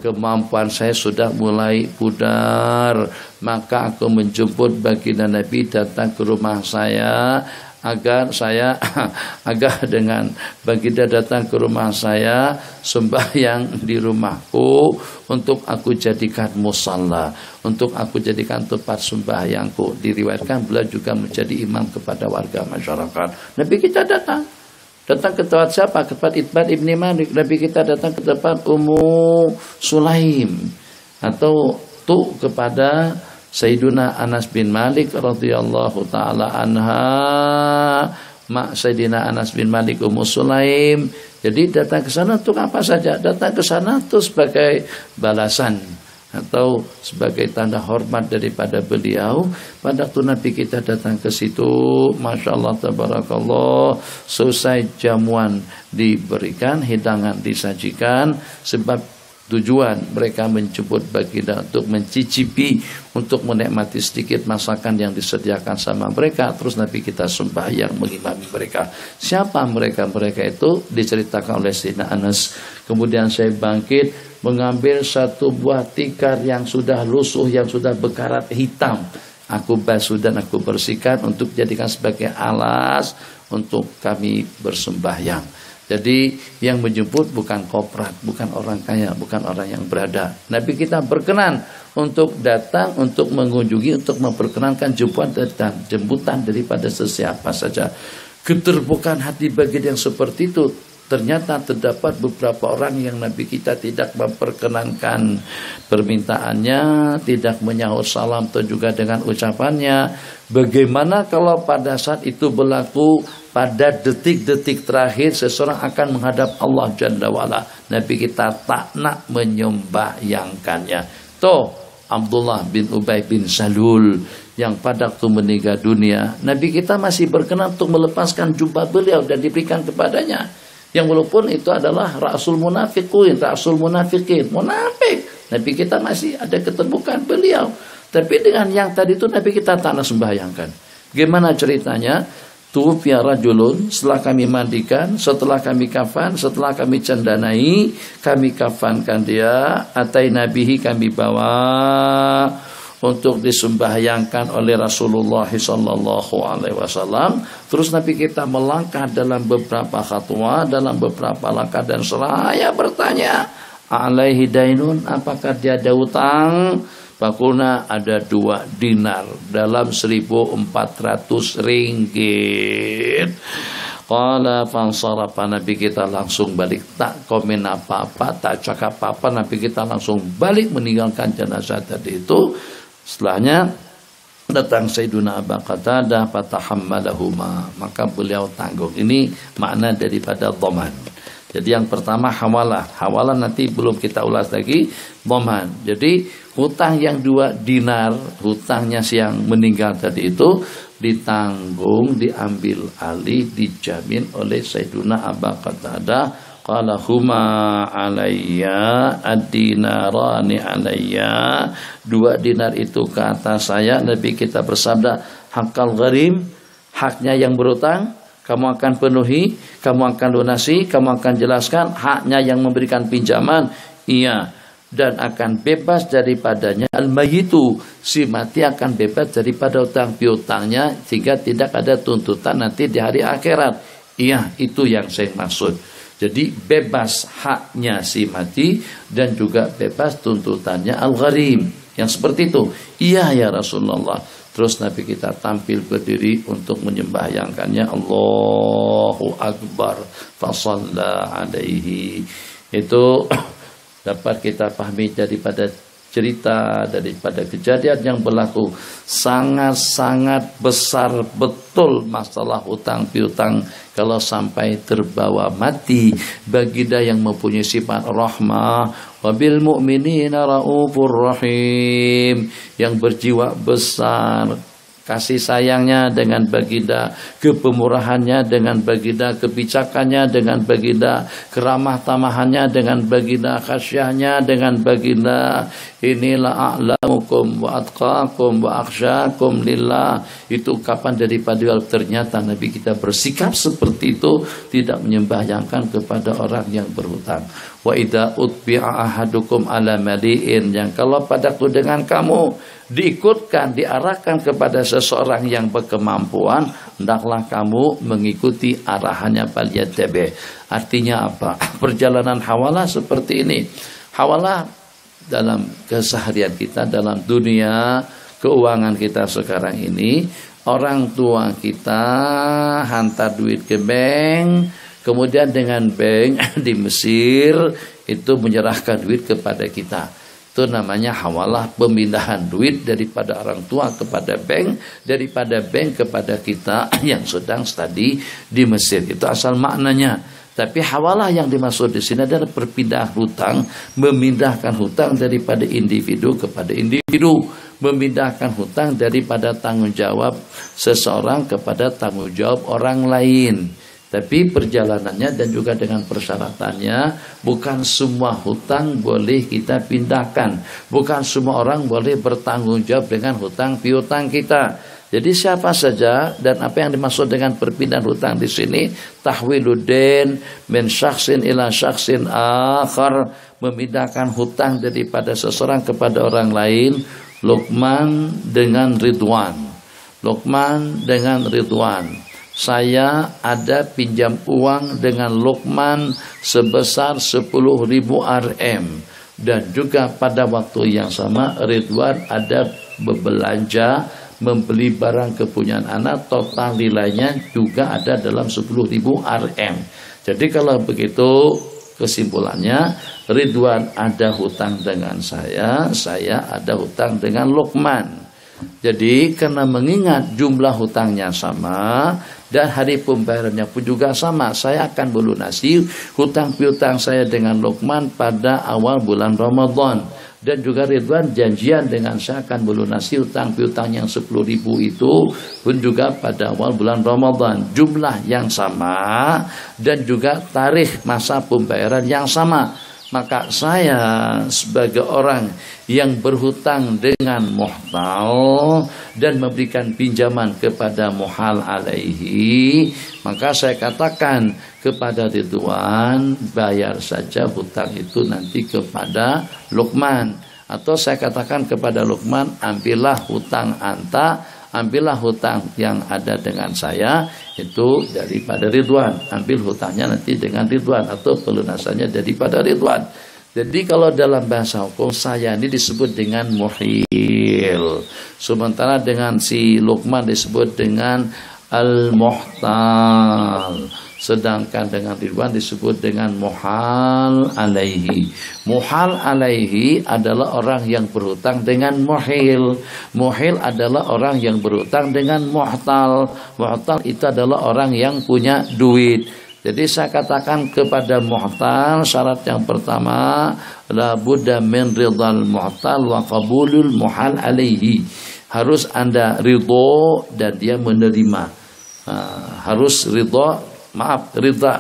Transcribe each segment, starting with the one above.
Kemampuan saya sudah mulai pudar, maka aku menjemput baginda Nabi datang ke rumah saya agar dengan baginda datang ke rumah saya sembahyang di rumahku untuk aku jadikan musalla, untuk aku jadikan tempat sembahyangku. Diriwayatkan beliau juga menjadi imam kepada warga masyarakat. Nabi kita datang ke tempat siapa? Ke tempat Itbad ibni Malik. Nabi kita datang ke tempat Ummu Sulaim atau kepada Sayyiduna Anas bin Malik radhiyallahu taala anha, mak Sayyidina Anas bin Malik Ummu Sulaim. Jadi datang ke sana untuk apa saja? Datang ke sana itu sebagai balasan atau sebagai tanda hormat daripada beliau. Pada waktu Nabi kita datang ke situ, Masya Allah tabarakallah, selesai jamuan diberikan, hidangan disajikan, sebab tujuan mereka menjemput baginda untuk mencicipi, untuk menikmati sedikit masakan yang disediakan sama mereka. Terus Nabi kita sembahyang mengimami mereka. Siapa mereka? Mereka itu diceritakan oleh Sayyidina Anas. Kemudian saya bangkit mengambil satu buah tikar yang sudah lusuh, yang sudah berkarat hitam. Aku basuh dan aku bersihkan untuk jadikan sebagai alas untuk kami bersembahyang. Jadi yang menjemput bukan koprat, bukan orang kaya, bukan orang yang berada. Nabi kita berkenan untuk datang, untuk mengunjungi, untuk memperkenankan jemputan daripada sesiapa saja. Keterbukaan hati bagi yang seperti itu. Ternyata terdapat beberapa orang yang Nabi kita tidak memperkenankan permintaannya, tidak menyahut salam atau juga dengan ucapannya. Bagaimana kalau pada saat itu berlaku pada detik-detik terakhir seseorang akan menghadap Allah Jalla wa'ala? Nabi kita tak nak menyembahyangkannya. Toh Abdullah bin Ubay bin Salul yang pada waktu meninggal dunia, Nabi kita masih berkenan untuk melepaskan jubah beliau dan diberikan kepadanya. Yang walaupun itu adalah Rasul Munafikin, munafik. Nabi kita masih ada keterbukaan beliau. Tapi dengan yang tadi itu Nabi kita tak nak sembahyangkan. Gimana ceritanya? Tuwfiya rajulun, setelah kami mandikan, setelah kami kafan, setelah kami candanai, kami kafankan dia, atai nabihi kami bawa untuk disembahyangkan oleh Rasulullah SAW. Terus Nabi kita melangkah dalam beberapa khatwa, dalam beberapa langkah dan seraya bertanya, alaihi dainun, apakah dia ada utang? Fakulna, ada 2 dinar dalam 1.400 ringgit. Qala fansarafa, Nabi kita langsung balik, tak komen apa-apa, tak cakap apa-apa. Nabi kita langsung balik meninggalkan jenazah tadi itu. Setelahnya datang Sayyiduna Abu Qatadah fatahammalahuma, maka beliau tanggung. Ini makna daripada dhaman. Jadi yang pertama hawalah nanti belum kita ulas lagi. Dhaman. Jadi hutang yang 2 dinar, hutangnya si yang meninggal tadi itu ditanggung, diambil alih, dijamin oleh Sayyiduna Abu Qatadah. Qala huma alayya ad-dinarani alayya, 2 dinar itu ke atas saya. Nabi kita bersabda, hakal gharim, haknya yang berutang kamu akan penuhi, kamu akan lunasi, kamu akan jelaskan. Haknya yang memberikan pinjaman, iya, dan akan bebas daripadanya. Al-mayyitu, si mati akan bebas daripada utang piutangnya, sehingga tidak ada tuntutan nanti di hari akhirat. Iya, itu yang saya maksud. Jadi bebas haknya si mati dan juga bebas tuntutannya al-gharim. Yang seperti itu. Iya ya Rasulullah. Terus Nabi kita tampil berdiri untuk menyembahyangkannya. Allahu Akbar. Fasalla alaihi. Itu dapat kita pahami daripada cerita, daripada kejadian yang berlaku. Sangat-sangat besar betul masalah hutang piutang. Kalau sampai terbawa mati, baginda yang mempunyai sifat rahmah, wabil mu'minina raufur rahim, yang berjiwa besar, kasih sayangnya dengan baginda, kepemurahannya dengan baginda, kebijakannya dengan baginda, keramah tamahannya dengan baginda, khasyahnya dengan baginda. inilah a'lamukum wa atqakum wa akhsyakum lillah. Itu kapan daripada ternyata Nabi kita bersikap seperti itu, tidak menyembahyangkan kepada orang yang berhutang. Wa idza utbi'a ahadukum ala mali'in, yang kalau padaku dengan kamu diikutkan, diarahkan kepada seseorang yang berkemampuan, hendaklah kamu mengikuti arahannya, falyattabi'. Artinya apa? Perjalanan hawalah seperti ini. Hawalah dalam keseharian kita, dalam dunia keuangan kita sekarang ini, orang tua kita hantar duit ke bank, kemudian dengan bank di Mesir itu menyerahkan duit kepada kita. Itu namanya hawalah, pemindahan duit daripada orang tua kepada bank, daripada bank kepada kita yang sedang studi di Mesir. Itu asal maknanya. Tapi hawalah yang dimaksud di sini adalah perpindahan hutang, memindahkan hutang daripada individu kepada individu, memindahkan hutang daripada tanggung jawab seseorang kepada tanggung jawab orang lain. Tapi perjalanannya dan juga dengan persyaratannya, bukan semua hutang boleh kita pindahkan, bukan semua orang boleh bertanggung jawab dengan hutang piutang kita. Jadi siapa saja, dan apa yang dimaksud dengan perpindahan hutang di sini, tahwiluddin min syakhsin ila syakhsin akhar, memindahkan hutang daripada seseorang kepada orang lain. Luqman dengan Ridwan. Luqman dengan Ridwan. Saya ada pinjam uang dengan Luqman sebesar 10.000 Rm. Dan juga pada waktu yang sama Ridwan ada berbelanja, membeli barang kepunyaan anak, total nilainya juga ada dalam 10.000 Rm. Jadi kalau begitu kesimpulannya, Ridwan ada hutang dengan saya ada hutang dengan Luqman. Jadi karena mengingat jumlah hutangnya sama dan hari pembayarannya pun juga sama, saya akan melunasi hutang piutang saya dengan Luqman pada awal bulan Ramadan. Dan juga Ridwan janjian dengan saya akan melunasi hutang piutang yang 10.000 itu pun juga pada awal bulan Ramadan. Jumlah yang sama dan juga tarikh masa pembayaran yang sama. Maka saya sebagai orang yang berhutang dengan muhtal dan memberikan pinjaman kepada muhal alaihi, maka saya katakan kepada Ridwan, bayar saja hutang itu nanti kepada Luqman. Atau saya katakan kepada Luqman, ambillah hutang anta, ambillah hutang yang ada dengan saya itu daripada Ridwan, ambil hutangnya nanti dengan Ridwan, atau pelunasannya daripada Ridwan. Jadi kalau dalam bahasa hukum, saya ini disebut dengan muhil, sementara dengan si Luqman disebut dengan al-muhtal, sedangkan dengan Ridwan disebut dengan muhal alaihi. Muhal alaihi adalah orang yang berhutang dengan muhil. Muhil adalah orang yang berhutang dengan muhtal. Muhtal itu adalah orang yang punya duit. Jadi saya katakan kepada muhtal, syarat yang pertama, la budda min ridal muhtal wa qabulul muhal alaihi. Harus Anda ridho dan dia menerima. Harus ridha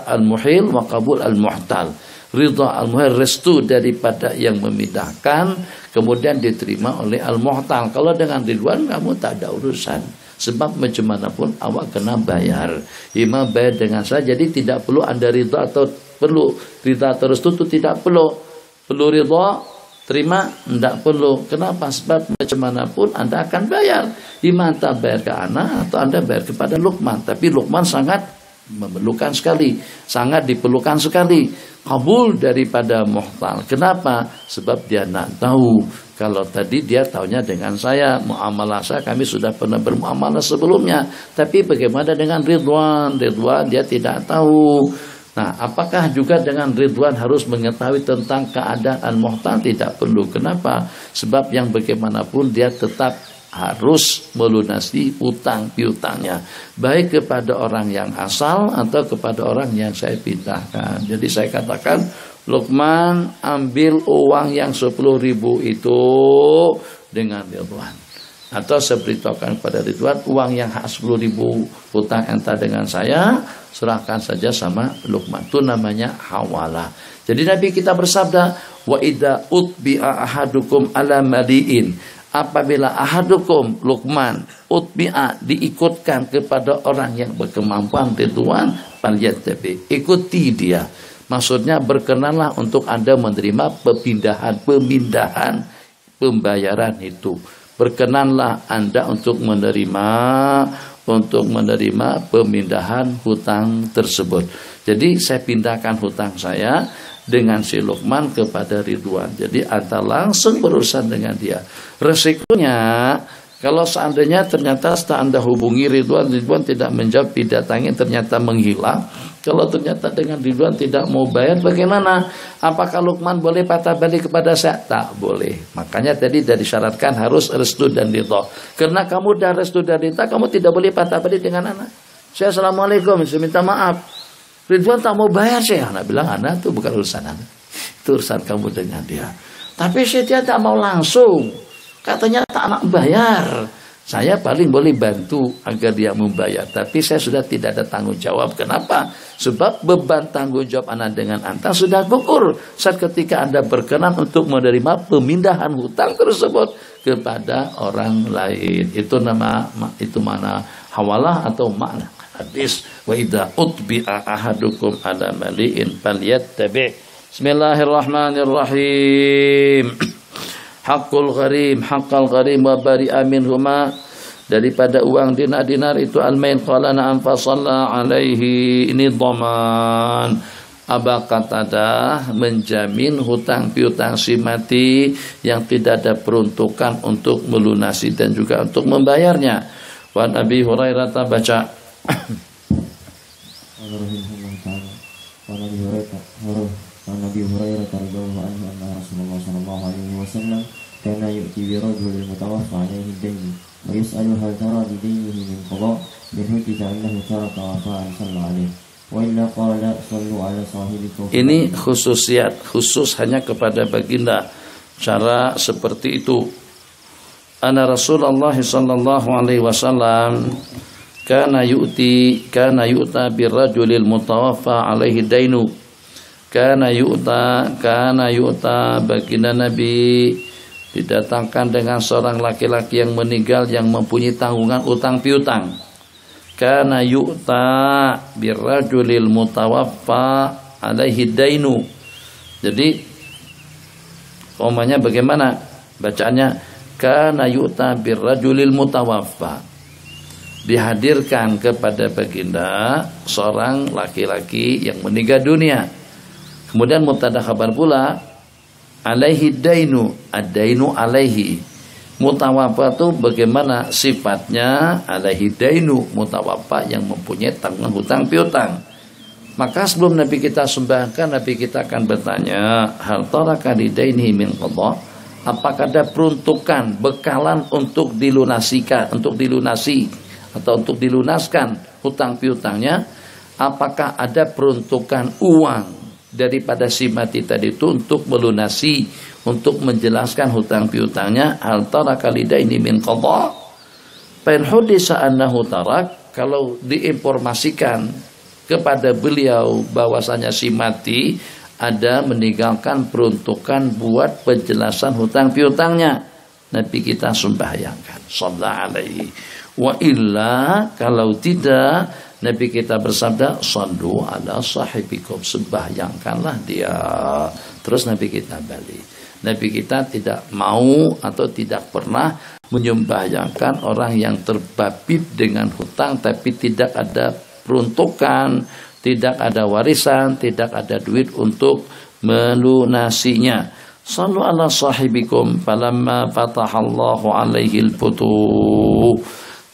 al-muhil wa qabul al-muhtal. Ridha al-muhil, restu daripada yang memindahkan, kemudian diterima oleh al-muhtal. Kalau dengan Ridwan kamu tak ada urusan. Sebab macam mana pun awak kena bayar. Imam bayar dengan saya, jadi tidak perlu Anda ridha atau perlu ridha terus itu tidak perlu. Perlu ridha, terima, tidak perlu. Kenapa? Sebab macam mana pun Anda akan bayar. Imam tak bayar ke anak atau Anda bayar kepada Luqman. Tapi Luqman sangat memerlukan sekali, sangat diperlukan sekali kabul daripada muhtal. Kenapa? Sebab dia nak tahu. Kalau tadi dia tahunya dengan saya, muamalah saya, kami sudah pernah bermuamalah sebelumnya. Tapi bagaimana dengan Ridwan? Ridwan dia tidak tahu. Nah, apakah juga dengan Ridwan harus mengetahui tentang keadaan muhtal? Tidak perlu. Kenapa? Sebab yang bagaimanapun dia tetap harus melunasi utang piutangnya, baik kepada orang yang asal atau kepada orang yang saya pindahkan. Jadi saya katakan, Luqman ambil uang yang 10.000 itu dengan Ridwan. Atau saya beritahukan kepada Ridwan, uang yang hak 10.000 hutang enta dengan saya, serahkan saja sama Luqman. Itu namanya hawalah. Jadi Nabi kita bersabda, wa idza utbi'a ahadukum ala mali'in. Apabila ahadukum Luqman utbi'a diikutkan kepada orang yang berkemampuan Ridwan, falyattabi, ikuti dia. Maksudnya berkenanlah untuk Anda menerima pemindahan pembayaran itu. Berkenanlah Anda untuk menerima pemindahan hutang tersebut. Jadi saya pindahkan hutang saya dengan si Luqman kepada Ridwan. Jadi Anda langsung berurusan dengan dia. Resikonya kalau seandainya ternyata setelah Anda hubungi Ridwan tidak menjawab, didatangi, ternyata menghilang. Kalau ternyata dengan Ridwan tidak mau bayar, bagaimana? Apakah Luqman boleh patah balik kepada saya? Tak boleh. Makanya tadi disyaratkan harus restu dan ridha. Karena kamu dah restu dan ridha, kamu tidak boleh patah balik dengan anak. Saya assalamualaikum, saya minta maaf. Ridwan tak mau bayar saya. Anak bilang, anak itu bukan urusan anak. Itu urusan kamu dengan dia. Tapi saya tak mau langsung. Katanya tak anak bayar. Saya paling boleh bantu agar dia membayar. Tapi saya sudah tidak ada tanggung jawab. Kenapa? Sebab beban tanggung jawab anak dengan Anda sudah gugur. Saat ketika Anda berkenan untuk menerima pemindahan hutang tersebut kepada orang lain. Itu mana hawalah atau makna hadis. Wa idza utbi'a ahadukum ala mali'in falyattabi'. Bismillahirrahmanirrahim. Haqqul gharim, haqqal gharim wa bari'a minhuma, daripada uang dinar itu al-main qala na'am fa shalla alaihi. Ini dhaman. Aba Qatadah menjamin hutang piutang si mati yang tidak ada peruntukan untuk melunasi dan juga untuk membayarnya. Wa Nabi Hurairah baca Nabi Hurairah radhiyallahu anhu anna Rasulullah sallallahu alaihi wasallam kana yu'ti bi rajulin mutawaffa alaihi dayn wa yas'alu hal tara li daynihi min qada bihi ta'annahu taraka wafa'an sallallahu alaihi wa illa qala sallu ala sahibikum. Ini khusus hanya kepada baginda. Cara seperti itu. Anna Rasulullah sallallahu alaihi wasallam kana yu'ta bir rajulil mutawaffa alaihi dainu. Kana yu'ta baginda Nabi didatangkan dengan seorang laki-laki yang meninggal yang mempunyai tanggungan utang piutang. Kana yu'ta birrajulil mutawaffa alaihi dainu. Jadi komanya bagaimana bacaannya? Kana yu'ta birrajulil mutawaffa. Dihadirkan kepada baginda seorang laki-laki yang meninggal dunia. Kemudian mubtada khabar pula alaihi dainu, ad-dainu alaihi. Mutawaffa itu bagaimana sifatnya? Alaihi dainu, mutawaffa yang mempunyai tanggungan hutang piutang. Maka sebelum Nabi kita sembahkan, Nabi kita akan bertanya, hal taraka lidainihi min qada? Apakah ada peruntukan bekalan untuk dilunasi atau untuk dilunaskan hutang piutangnya? Apakah ada peruntukan uang daripada si mati tadi itu untuk melunasi, untuk menjelaskan hutang piutangnya? Hal taraka lidaini min qada? Fa in hudisa annahu tarak, kalau diinformasikan kepada beliau bahwasanya si mati ada meninggalkan peruntukan buat penjelasan hutang piutangnya, Nabi kita sembahyangkan sallallahu alaihi. Wa illa, kalau tidak, Nabi kita bersabda, sallu ala sahibikum, sembahyangkanlah dia. Terus Nabi kita balik. Nabi kita tidak mau atau tidak pernah menyembahyangkan orang yang terbabit dengan hutang tapi tidak ada peruntukan, tidak ada warisan, tidak ada duit untuk melunasinya. Sallu ala sahibikum falamma fatahallahu alaihi al-futuh.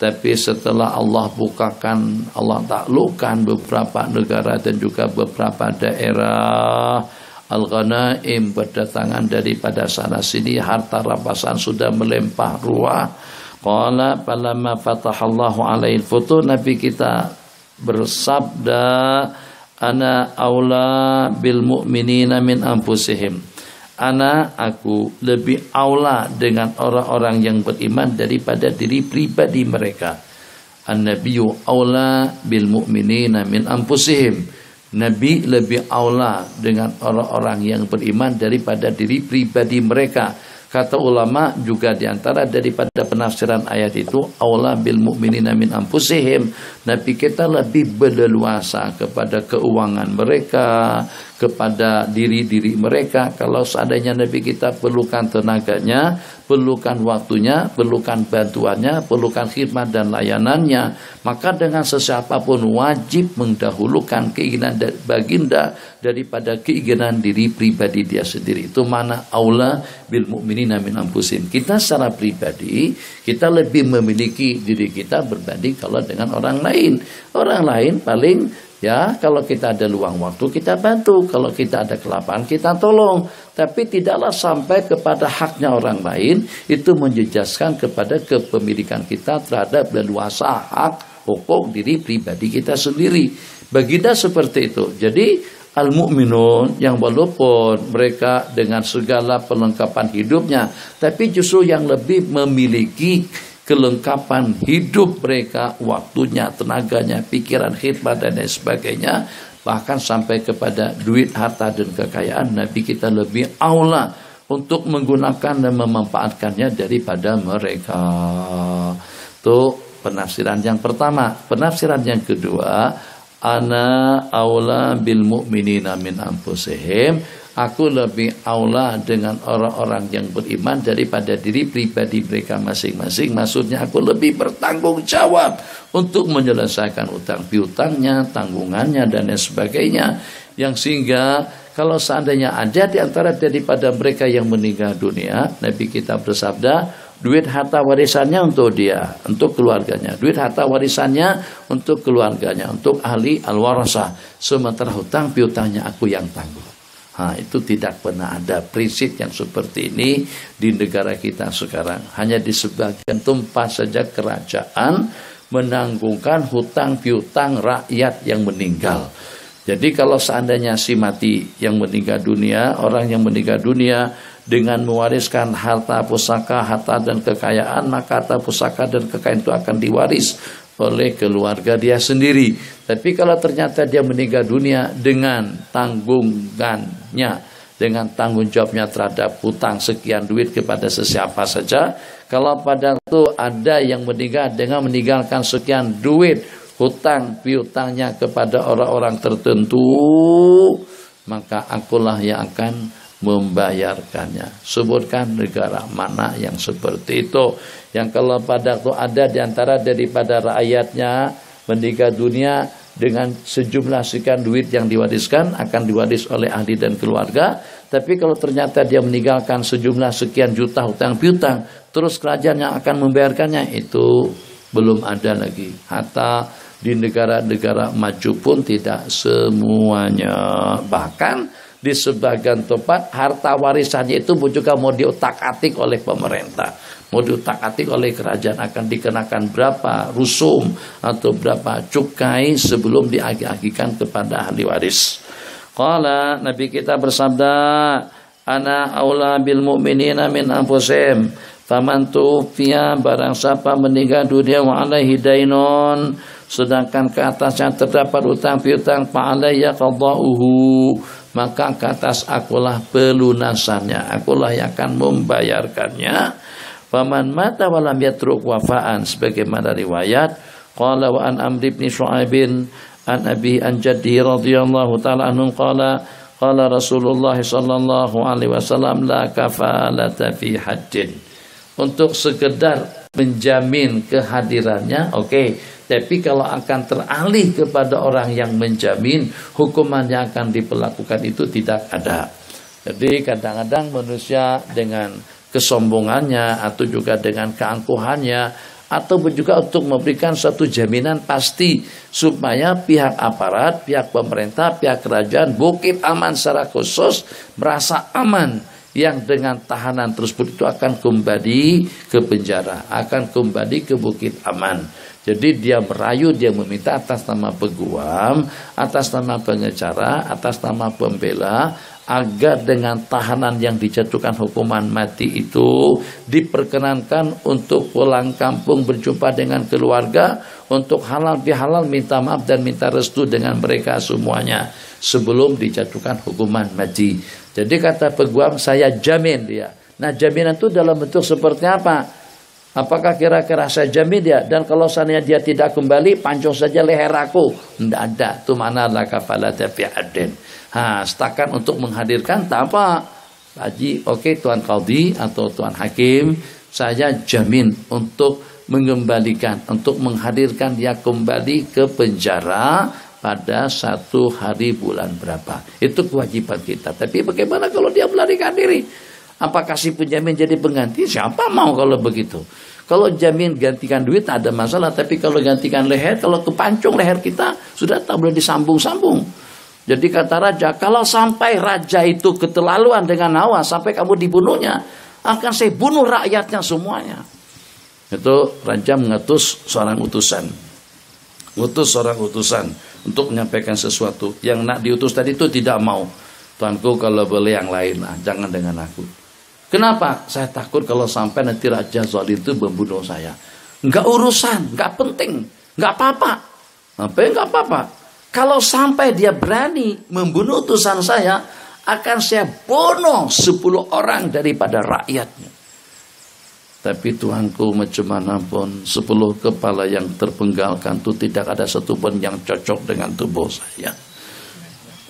Tapi setelah Allah bukakan, Allah taklukkan beberapa negara dan juga beberapa daerah, al-ghanaim, berdatangan daripada sana sini, harta rampasan sudah melempah ruah. Qala falamma fatahallahu alaihi al-futuh, Nabi kita bersabda, ana aula bil mu'minina min anfusihim. Aku lebih aula dengan orang-orang yang beriman daripada diri pribadi mereka. An-nabiyyu aula bil mu'minina min anfusihim. Nabi lebih aula dengan orang-orang yang beriman daripada diri pribadi mereka. Kata ulama juga diantara daripada penafsiran ayat itu, aula bil mu'minina min anfusihim. Nabi kita lebih berleluasa kepada keuangan mereka, kepada diri-diri mereka. Kalau seandainya Nabi kita perlukan tenaganya, perlukan waktunya, perlukan bantuannya, perlukan khidmat dan layanannya, maka dengan sesiapapun wajib mendahulukan keinginan baginda daripada keinginan diri pribadi dia sendiri. Itu mana aula bil mu'minina min anfusihim. Kita secara pribadi, kita lebih memiliki diri kita berbanding kalau dengan orang lain. Orang lain paling ya, kalau kita ada luang waktu kita bantu, kalau kita ada kelaparan kita tolong. Tapi tidaklah sampai kepada haknya orang lain itu menjejaskan kepada kepemilikan kita terhadap leluasa hak pokok diri pribadi kita sendiri. Baginda seperti itu. Jadi al-mu'minun yang walaupun mereka dengan segala perlengkapan hidupnya, tapi justru yang lebih memiliki kelengkapan hidup mereka, waktunya, tenaganya, pikiran, khidmat dan lain sebagainya, bahkan sampai kepada duit, harta dan kekayaan, Nabi kita lebih aula untuk menggunakan dan memanfaatkannya daripada mereka. Itu penafsiran yang pertama. Penafsiran yang kedua, ana aula bil mu'minina min anfusihim. Aku lebih aula dengan orang-orang yang beriman daripada diri pribadi mereka masing-masing. Maksudnya aku lebih bertanggung jawab untuk menyelesaikan utang piutangnya, tanggungannya dan lain sebagainya. Yang sehingga kalau seandainya ada di antara daripada mereka yang meninggal dunia, Nabi kita bersabda, duit harta warisannya untuk dia, untuk keluarganya. Duit harta warisannya untuk keluarganya, untuk ahli al-warasah. Sementara hutang piutangnya aku yang tanggung. Itu tidak pernah ada prinsip yang seperti ini di negara kita sekarang. Hanya di sebagian tempat saja kerajaan menanggungkan hutang piutang rakyat yang meninggal. Jadi kalau seandainya si mati yang meninggal dunia, orang yang meninggal dunia dengan mewariskan harta pusaka, harta dan kekayaan, maka harta pusaka dan kekayaan itu akan diwaris oleh keluarga dia sendiri. Tapi kalau ternyata dia meninggal dunia dengan tanggungannya, dengan tanggung jawabnya terhadap hutang sekian duit kepada sesiapa saja, kalau pada itu ada yang meninggal dengan meninggalkan sekian duit hutang piutangnya kepada orang-orang tertentu, maka akulah yang akan membayarkannya. Sebutkan negara mana yang seperti itu, yang kalau pada itu ada di antara daripada rakyatnya meninggal dunia dengan sejumlah sekian duit yang diwariskan, akan diwaris oleh ahli dan keluarga. Tapi kalau ternyata dia meninggalkan sejumlah sekian juta hutang piutang, terus kerajaan yang akan membayarkannya, itu belum ada lagi. Hatta di negara-negara maju pun tidak semuanya. Bahkan di sebagian tempat harta warisannya itu juga mau diutak-atik oleh pemerintah, mau diutak-atik oleh kerajaan, akan dikenakan berapa rusum atau berapa cukai sebelum diagih-agihkan kepada ahli waris. Qala, Nabi kita bersabda, ana aula bil mu'minina min anfusihim, faman tufiya, barang siapa meninggal dunia wa alaihi dainun, sedangkan ke atasnya terdapat utang piutang, fa alayya qada'uhu, maka ke atas akulah pelunasannya, akulah yang akan membayarkannya. Faman mata walam yatruk wafaan, sebagaimana riwayat qala wa an Amr bin Shu'aib an abi an jaddi radhiyallahu taala anhu qala qala Rasulullah sallallahu alaihi wasallam la kafalata fi haddin. Untuk sekedar menjamin kehadirannya, oke. Tapi kalau akan teralih kepada orang yang menjamin, hukuman yang akan diperlakukan itu tidak ada. Jadi kadang-kadang manusia dengan kesombongannya atau juga dengan keangkuhannya, atau juga untuk memberikan satu jaminan pasti supaya pihak aparat, pihak pemerintah, pihak kerajaan, Bukit Aman secara khusus merasa aman, yang dengan tahanan tersebut itu akan kembali ke penjara, akan kembali ke Bukit Aman. Jadi dia merayu, dia meminta atas nama peguam, atas nama pengacara, atas nama pembela, agar dengan tahanan yang dijatuhkan hukuman mati itu diperkenankan untuk pulang kampung berjumpa dengan keluarga, untuk halal bihalal minta maaf dan minta restu dengan mereka semuanya sebelum dijatuhkan hukuman mati. Jadi kata peguam, saya jamin dia. Nah, jaminan itu dalam bentuk seperti apa? Apakah kira-kira saya jamin dia? Dan kalau seandainya dia tidak kembali, pancung saja leher aku. Tidak ada. Itu mana la kafalata fi haddin. Setakat untuk menghadirkan tak apa. Haji, oke, Tuan Qadhi atau Tuan Hakim, saya jamin untuk mengembalikan, untuk menghadirkan dia kembali ke penjara pada 1 hari bulan berapa. Itu kewajiban kita. Tapi bagaimana kalau dia melarikan diri? Apa kasih penjamin jadi pengganti? Siapa mau kalau begitu? Kalau jamin gantikan duit tak ada masalah. Tapi kalau gantikan leher, kalau kepancung leher kita, sudah tak boleh disambung-sambung. Jadi kata raja, kalau sampai raja itu keterlaluan dengan hawa, sampai kamu dibunuhnya, akan saya bunuh rakyatnya semuanya. Itu raja mengutus seorang utusan. Utus seorang utusan untuk menyampaikan sesuatu. Yang nak diutus tadi itu tidak mau. Tuanku, kalau boleh yang lain, jangan dengan aku. Kenapa? Saya takut kalau sampai nanti Raja Zalim itu membunuh saya. Enggak urusan, enggak penting, enggak apa-apa. Enggak apa-apa. Kalau sampai dia berani membunuh utusan saya, akan saya bunuh 10 orang daripada rakyatnya. Tapi Tuanku, macam mana pun 10 kepala yang terpenggalkan itu tidak ada satupun yang cocok dengan tubuh saya.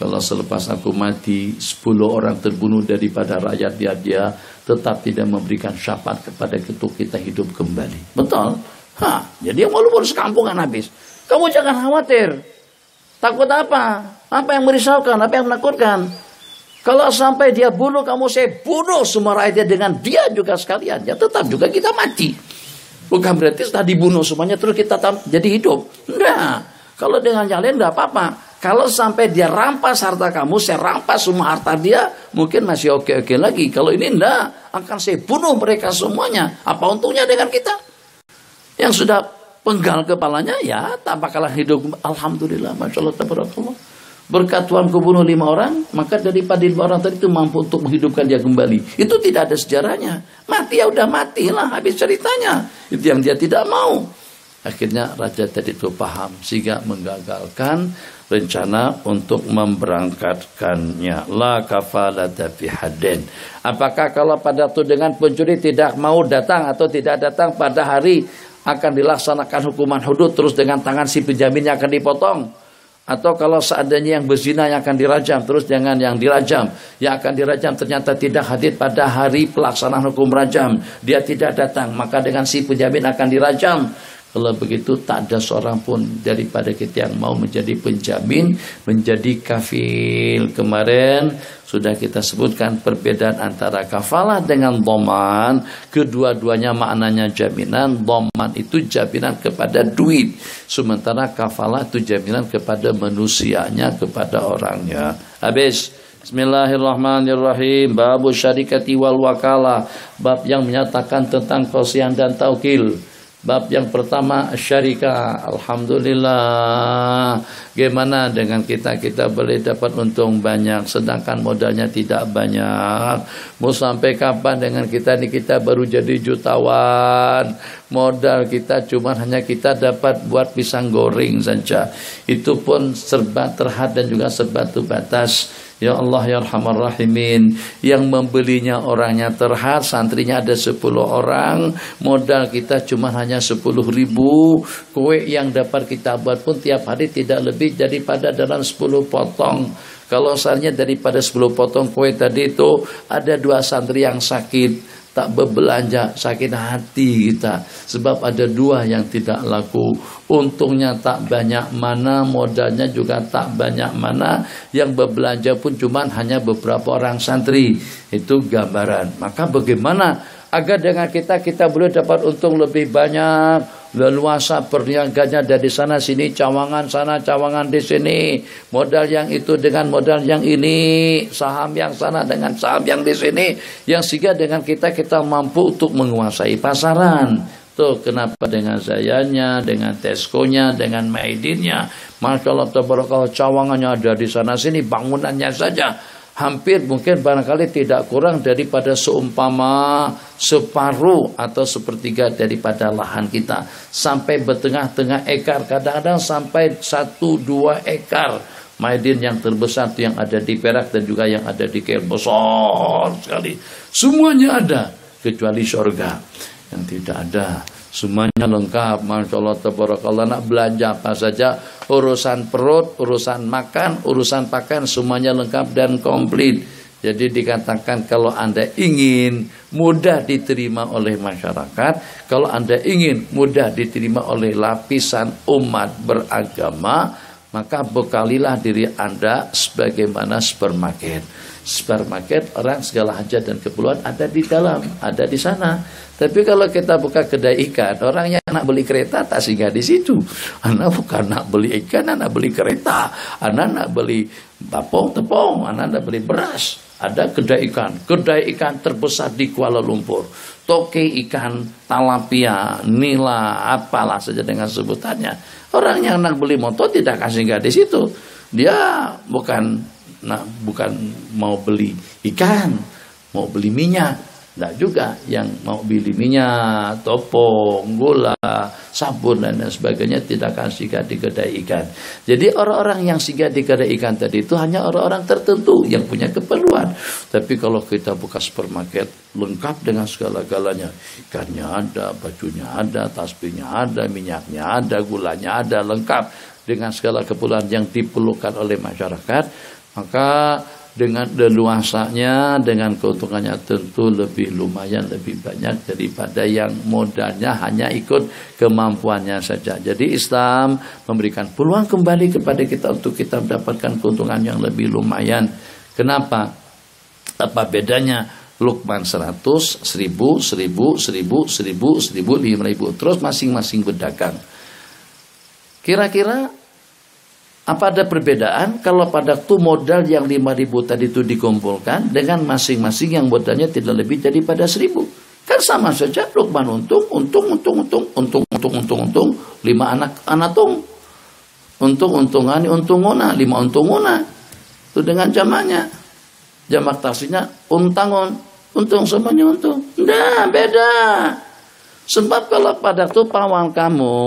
Kalau selepas aku mati 10 orang terbunuh daripada rakyat dia tetap tidak memberikan syafaat kepada kita hidup kembali. Betul? Jadi walaupun sekampungan habis, kamu jangan khawatir. Takut apa? Apa yang merisaukan? Apa yang menakutkan? Kalau sampai dia bunuh kamu, saya bunuh semua rakyatnya dengan dia juga sekalian. Ya tetap juga kita mati. Bukan berarti setelah dibunuh semuanya terus kita jadi hidup. Enggak. Kalau dengan yang lain enggak apa-apa. Kalau sampai dia rampas harta kamu, saya rampas semua harta dia, mungkin masih oke-oke lagi. Kalau ini enggak, akan saya bunuh mereka semuanya. Apa untungnya dengan kita? Yang sudah penggal kepalanya, ya tak bakalan hidup. Alhamdulillah, Masya Allah, tabarakallah. Berkat Tuhan kubunuh 5 orang, maka daripada 5 orang tadi itu mampu untuk menghidupkan dia kembali. Itu tidak ada sejarahnya. Mati ya udah matilah, habis ceritanya. Itu yang dia tidak mau. Akhirnya raja tadi itu paham, sehingga menggagalkan rencana untuk memberangkatkannya. La kafalata fi haddin. Apakah kalau pada itu dengan pencuri tidak mau datang atau tidak datang pada hari akan dilaksanakan hukuman hudud, terus dengan tangan si penjaminnya akan dipotong? Atau kalau seandainya yang berzina yang akan dirajam, terus jangan yang dirajam, yang akan dirajam ternyata tidak hadir pada hari pelaksanaan hukum rajam, dia tidak datang, maka dengan si penjamin akan dirajam. Kalau begitu tak ada seorang pun daripada kita yang mau menjadi penjamin, menjadi kafil. Kemarin sudah kita sebutkan perbedaan antara kafalah dengan dhaman. Kedua-duanya maknanya jaminan. Dhaman itu jaminan kepada duit, sementara kafalah itu jaminan kepada manusianya, kepada orangnya. Habis. Bismillahirrahmanirrahim. Babu syarikati wal wakalah. Bab yang menyatakan tentang kewasian dan taukil. Bab yang pertama syarikah. Alhamdulillah. Gimana dengan kita boleh dapat untung banyak sedangkan modalnya tidak banyak. Mau sampai kapan dengan kita ini? Kita baru jadi jutawan. Modal kita cuma hanya kita dapat buat pisang goreng saja. Itu pun serba terhad dan juga serba terbatas. Ya Allah ya Arhamar Rahimin. Yang membelinya orangnya terhad, santrinya ada 10 orang, modal kita cuma hanya 10.000. Kue yang dapat kita buat pun tiap hari tidak lebih daripada dalam 10 potong. Kalau misalnya daripada 10 potong kue tadi itu ada 2 santri yang sakit, tak berbelanja, sakit hati kita sebab ada 2 yang tidak laku. Untungnya tak banyak mana, modalnya juga tak banyak mana, yang berbelanja pun cuma hanya beberapa orang santri. Itu gambaran. Maka bagaimana agar dengan kita boleh dapat untung lebih banyak? Leluasa perniaganya dari sana sini, cawangan sana, cawangan di sini, modal yang itu dengan modal yang ini, saham yang sana dengan saham yang di sini, yang sehingga dengan kita mampu untuk menguasai pasaran. Tuh kenapa dengan Zayanya, dengan Tesco-nya, dengan Maidinnya, Masya Allah tabarakallah, cawangannya ada di sana sini, bangunannya saja hampir mungkin barangkali tidak kurang daripada seumpama separuh atau sepertiga daripada lahan kita, sampai bertengah-tengah ekar, kadang-kadang sampai 1-2 ekar. Maidin yang terbesar itu yang ada di Perak dan juga yang ada di KL, besar sekali. Semuanya ada kecuali surga yang tidak ada. Semuanya lengkap, Masya Allah tabarakallah. Nak belanja apa saja, urusan perut, urusan makan, urusan pakaian, semuanya lengkap dan komplit. Jadi dikatakan kalau Anda ingin mudah diterima oleh masyarakat, kalau Anda ingin mudah diterima oleh lapisan umat beragama, maka bekalilah diri Anda sebagaimana supermarket. Supermarket, orang segala hajat dan keperluan ada di dalam, ada di sana. Tapi kalau kita buka kedai ikan, orang yang nak beli kereta tak singgah di situ. Anak bukan nak beli ikan, anak beli kereta. Anak nak beli tepung, anak nak beli beras. Ada kedai ikan terbesar di Kuala Lumpur. Toke ikan, talapia, nila, apalah saja dengan sebutannya. Orang yang nak beli motor tidak kasih singgah di situ. Dia bukan mau beli ikan, mau beli minyak. Tidak juga, yang mau beli minyak, topong, gula, sabun dan lain sebagainya tidak akan singgah di kedai ikan. Jadi orang-orang yang singgah di kedai ikan tadi itu hanya orang-orang tertentu yang punya keperluan. Tapi kalau kita buka supermarket lengkap dengan segala-galanya, ikannya ada, bajunya ada, tasbihnya ada, minyaknya ada, gulanya ada, lengkap dengan segala keperluan yang diperlukan oleh masyarakat, maka dengan leluasanya, dengan keuntungannya tentu lebih lumayan, lebih banyak daripada yang modalnya hanya ikut kemampuannya saja. Jadi Islam memberikan peluang kembali kepada kita untuk kita mendapatkan keuntungan yang lebih lumayan. Kenapa? Apa bedanya? Lukman 100, 1000, 1000, 1000, 1000, 1000, 5000. Terus masing-masing berdagang. Kira-kira apa ada perbedaan kalau pada tuh modal yang 5.000 tadi itu dikumpulkan dengan masing-masing yang modalnya tidak lebih daripada 1.000? Kan sama saja, Lukman untung 5 anak tung. Untung-untungan, untung ngona, 5 untung ngona. Itu dengan jamaknya. Jamak taksinya untangon, untung semuanya untung. Nah, beda. Sebab kalau pada tuh pawang kamu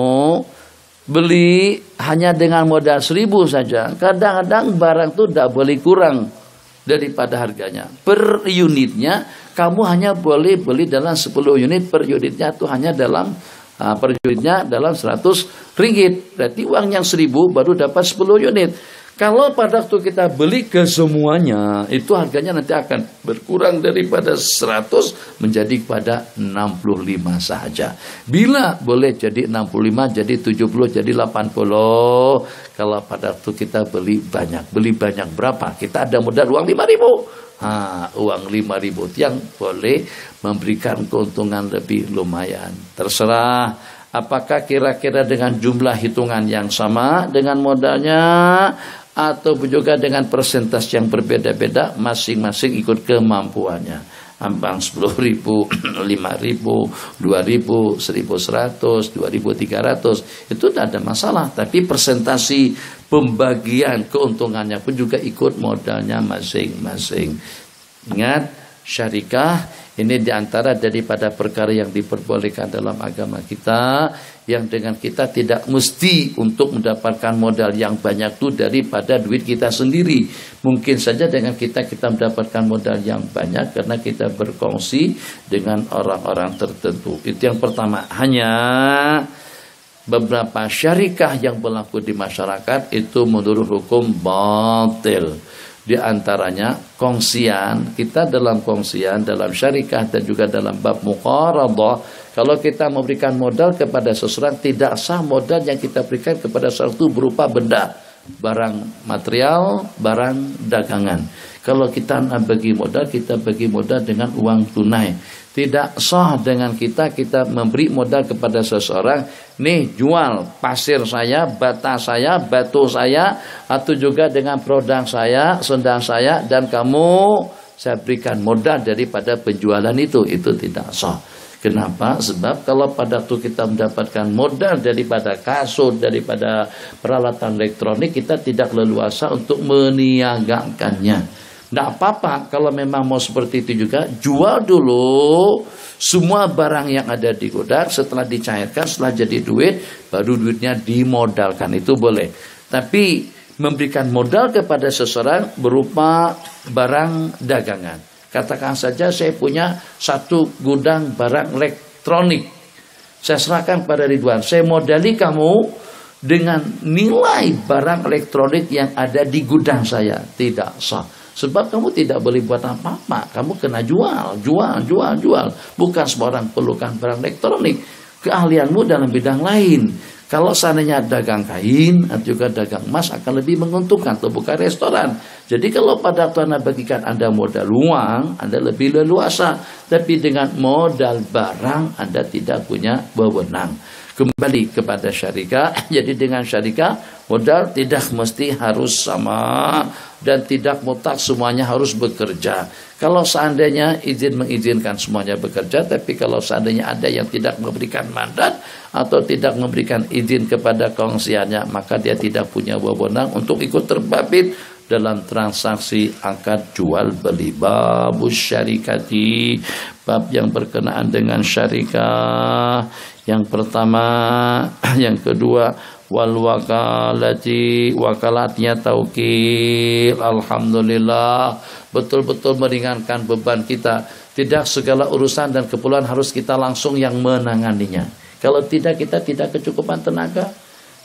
beli hanya dengan modal 1.000 saja, kadang-kadang barang itu tidak boleh kurang daripada harganya. Per unitnya kamu hanya boleh beli dalam 10 unit, per unitnya itu hanya dalam per unitnya dalam 100 ringgit. Berarti uang yang 1.000 baru dapat 10 unit. Kalau pada waktu kita beli ke semuanya, itu harganya nanti akan berkurang daripada 100 menjadi pada 65 saja. Bila boleh jadi 65, jadi 70, jadi 80. Kalau pada waktu kita beli banyak berapa? Kita ada modal uang 5.000. Uang 5.000 yang boleh memberikan keuntungan lebih lumayan. Terserah. Apakah kira-kira dengan jumlah hitungan yang sama dengan modalnya, atau juga dengan persentase yang berbeda-beda, masing-masing ikut kemampuannya. Ambang 10.000, 5.000, 2.000, 1.100, 2.300, itu tidak ada masalah. Tapi persentase pembagian keuntungannya pun juga ikut modalnya masing-masing. Ingat, syarikah ini diantara daripada perkara yang diperbolehkan dalam agama kita, yang dengan kita tidak mesti untuk mendapatkan modal yang banyak itu daripada duit kita sendiri. Mungkin saja dengan kita mendapatkan modal yang banyak karena kita berkongsi dengan orang-orang tertentu. Itu yang pertama. Hanya beberapa syarikah yang berlaku di masyarakat itu menurut hukum batil. Di antaranya kongsian, kita dalam kongsian, dalam syarikah dan juga dalam bab muqaradah, kalau kita memberikan modal kepada seseorang, tidak sah modal yang kita berikan kepada seseorang itu berupa benda, barang material, barang dagangan. Kalau kita bagi modal, kita bagi modal dengan uang tunai. Tidak sah dengan kita memberi modal kepada seseorang, nih jual pasir saya, bata saya, batu saya, atau juga dengan produk saya, sendang saya, dan kamu saya berikan modal daripada penjualan itu tidak sah. Kenapa? Sebab kalau pada waktu kita mendapatkan modal daripada kasut, daripada peralatan elektronik, kita tidak leluasa untuk meniagakannya. Tidak apa-apa kalau memang mau seperti itu juga, jual dulu semua barang yang ada di gudang, setelah dicairkan, setelah jadi duit, baru duitnya dimodalkan, itu boleh. Tapi memberikan modal kepada seseorang berupa barang dagangan. Katakan saja saya punya satu gudang barang elektronik. Saya serahkan pada Ridwan. Saya modali kamu dengan nilai barang elektronik yang ada di gudang saya. Tidak sah. Sebab kamu tidak boleh buat apa-apa. Kamu kena jual. Bukan semua orang perlukan barang elektronik. Keahlianmu dalam bidang lain. Kalau seandainya dagang kain atau juga dagang emas akan lebih menguntungkan atau buka restoran. Jadi kalau pada waktu Anda bagikan Anda modal uang, Anda lebih leluasa. Tapi dengan modal barang Anda tidak punya wewenang. Kembali kepada syarikat. Jadi dengan syarikat modal tidak mesti harus sama dan tidak mutlak semuanya harus bekerja. Kalau seandainya izin mengizinkan semuanya bekerja, tapi kalau seandainya ada yang tidak memberikan mandat atau tidak memberikan izin kepada kongsiannya, maka dia tidak punya wewenang untuk ikut terbabit dalam transaksi akad jual beli. Babus syarikati, bab yang berkenaan dengan syarikah. Yang pertama, yang kedua, wal wakalati, wakalatnya taukil. Alhamdulillah, betul-betul meringankan beban kita. Tidak segala urusan dan keperluan harus kita langsung yang menanganinya. Kalau tidak, kita tidak kecukupan tenaga.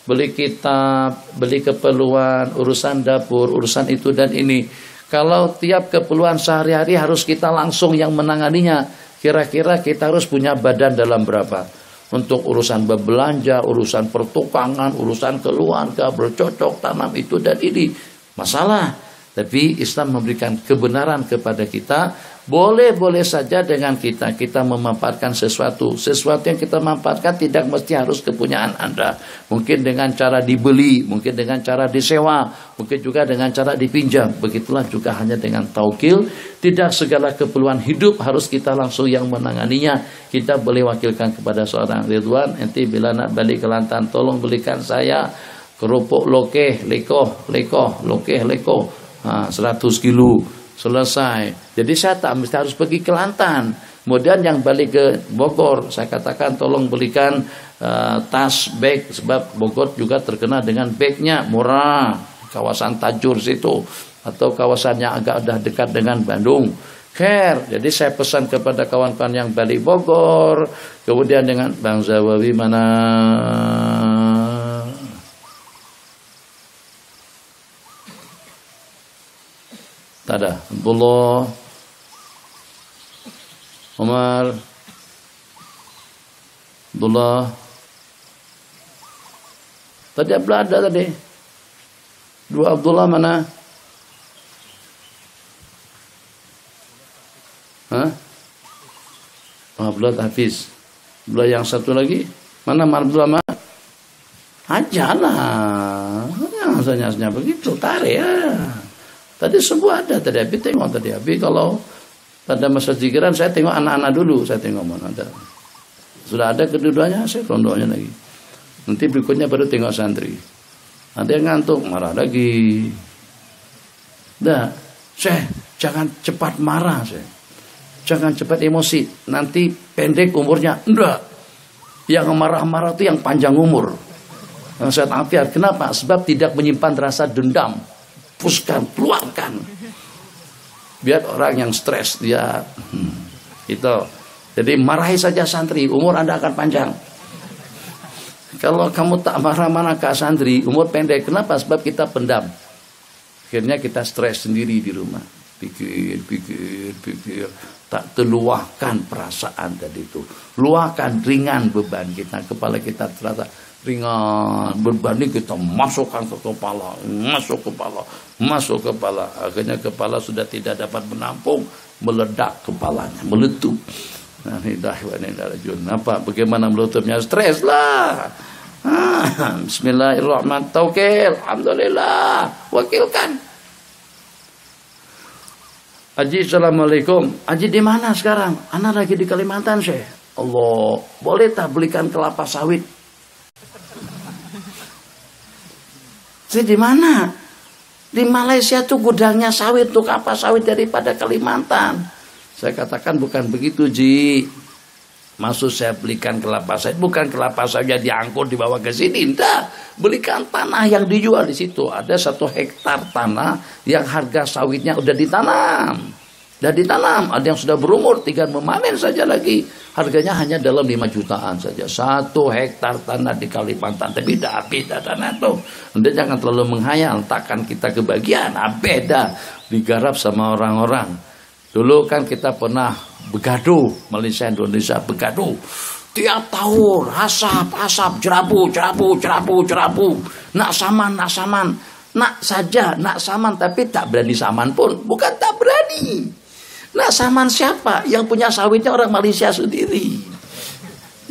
Beli kitab, beli keperluan, urusan dapur, urusan itu dan ini. Kalau tiap keperluan sehari-hari harus kita langsung yang menanganinya, kira-kira kita harus punya badan dalam berapa? Untuk urusan berbelanja, urusan pertukangan, urusan keluarga, bercocok tanam itu dan ini. Masalah. Tapi Islam memberikan kebenaran kepada kita. Boleh-boleh saja dengan kita memanfaatkan sesuatu. Sesuatu yang kita manfaatkan tidak mesti harus kepunyaan Anda. Mungkin dengan cara dibeli, mungkin dengan cara disewa, mungkin juga dengan cara dipinjam. Begitulah juga hanya dengan taukil. Tidak segala keperluan hidup harus kita langsung yang menanganinya. Kita boleh wakilkan kepada seorang Ridwan. Nanti bila nak balik Kelantan, tolong belikan saya kerupuk lokeh, lekoh, lokeh, lekoh. 100 kilo. Selesai. Jadi saya tak mesti harus pergi ke Kelantan. Kemudian yang balik ke Bogor, saya katakan tolong belikan tas, bag. Sebab Bogor juga terkenal dengan bagnya murah. Kawasan Tajur situ. Atau kawasan yang agak udah dekat dengan Bandung. Care. Jadi saya pesan kepada kawan-kawan yang balik Bogor. Kemudian dengan Bang Zawawi mana? Ada Abdullah, Umar, Abdullah. Tadi Abdullah ada tadi. Dua Abdullah mana? Hah? Abdullah Hafiz. Abdullah yang satu lagi mana? Abdullah mana? Ajalah. Hanya begitu tarik ya. Tadi semua ada, tadi Abi tengok tadi Abi kalau pada masa zikiran saya tengok anak-anak dulu, saya tengok mana ada. Sudah ada kedua-duanya, saya rondonya lagi. Nanti berikutnya baru tengok santri. Ada yang ngantuk, marah lagi. Dah, Syekh, jangan cepat marah, Syekh. Jangan cepat emosi, nanti pendek umurnya. Enggak. Yang marah-marah itu yang panjang umur. Yang saya afiat, kenapa? Sebab tidak menyimpan rasa dendam. Puskan, keluarkan. Biar orang yang stres dia itu. Jadi marahi saja santri, umur Anda akan panjang. Kalau kamu tak marah-marah ke santri, umur pendek. Kenapa? Sebab kita pendam. Akhirnya kita stres sendiri di rumah. Pikir. Tak terluahkan perasaan tadi itu. Luahkan ringan beban kita. Kepala kita terasa ringan, berbanding kita masukkan ke kepala, masuk kepala. Akhirnya kepala sudah tidak dapat menampung, meledak kepalanya, meletup. Apa? Bagaimana meletupnya? Stres lah. Bismillahirrahmanirrahim. Taukil, alhamdulillah. Wakilkan. Haji, assalamualaikum. Haji di mana sekarang? Anak lagi di Kalimantan, Syekh. Allah, boleh tak belikan kelapa sawit? Saya di mana? Di Malaysia tuh gudangnya sawit tuh kelapa sawit daripada Kalimantan. Saya katakan bukan begitu, Ji. Maksud saya belikan kelapa sawit, bukan kelapa sawitnya diangkut dibawa ke sini, enggak. Belikan tanah yang dijual di situ. Ada 1 hektar tanah yang harga sawitnya udah ditanam. Udah ditanam, ada yang sudah berumur, tinggal memanen saja lagi. Harganya hanya dalam 5 jutaan saja. 1 hektar tanah di Kalimantan, tapi beda tanah tuh. Anda jangan terlalu menghayal, takkan kita kebagian. Beda, digarap sama orang-orang. Dulu kan kita pernah begaduh, Malaysia Indonesia begaduh. Tiap tahun asap, jerabu. Nak saman. Nak saman, tapi tak berani saman pun. Bukan tak berani. Nak saman siapa? Yang punya sawitnya orang Malaysia sendiri.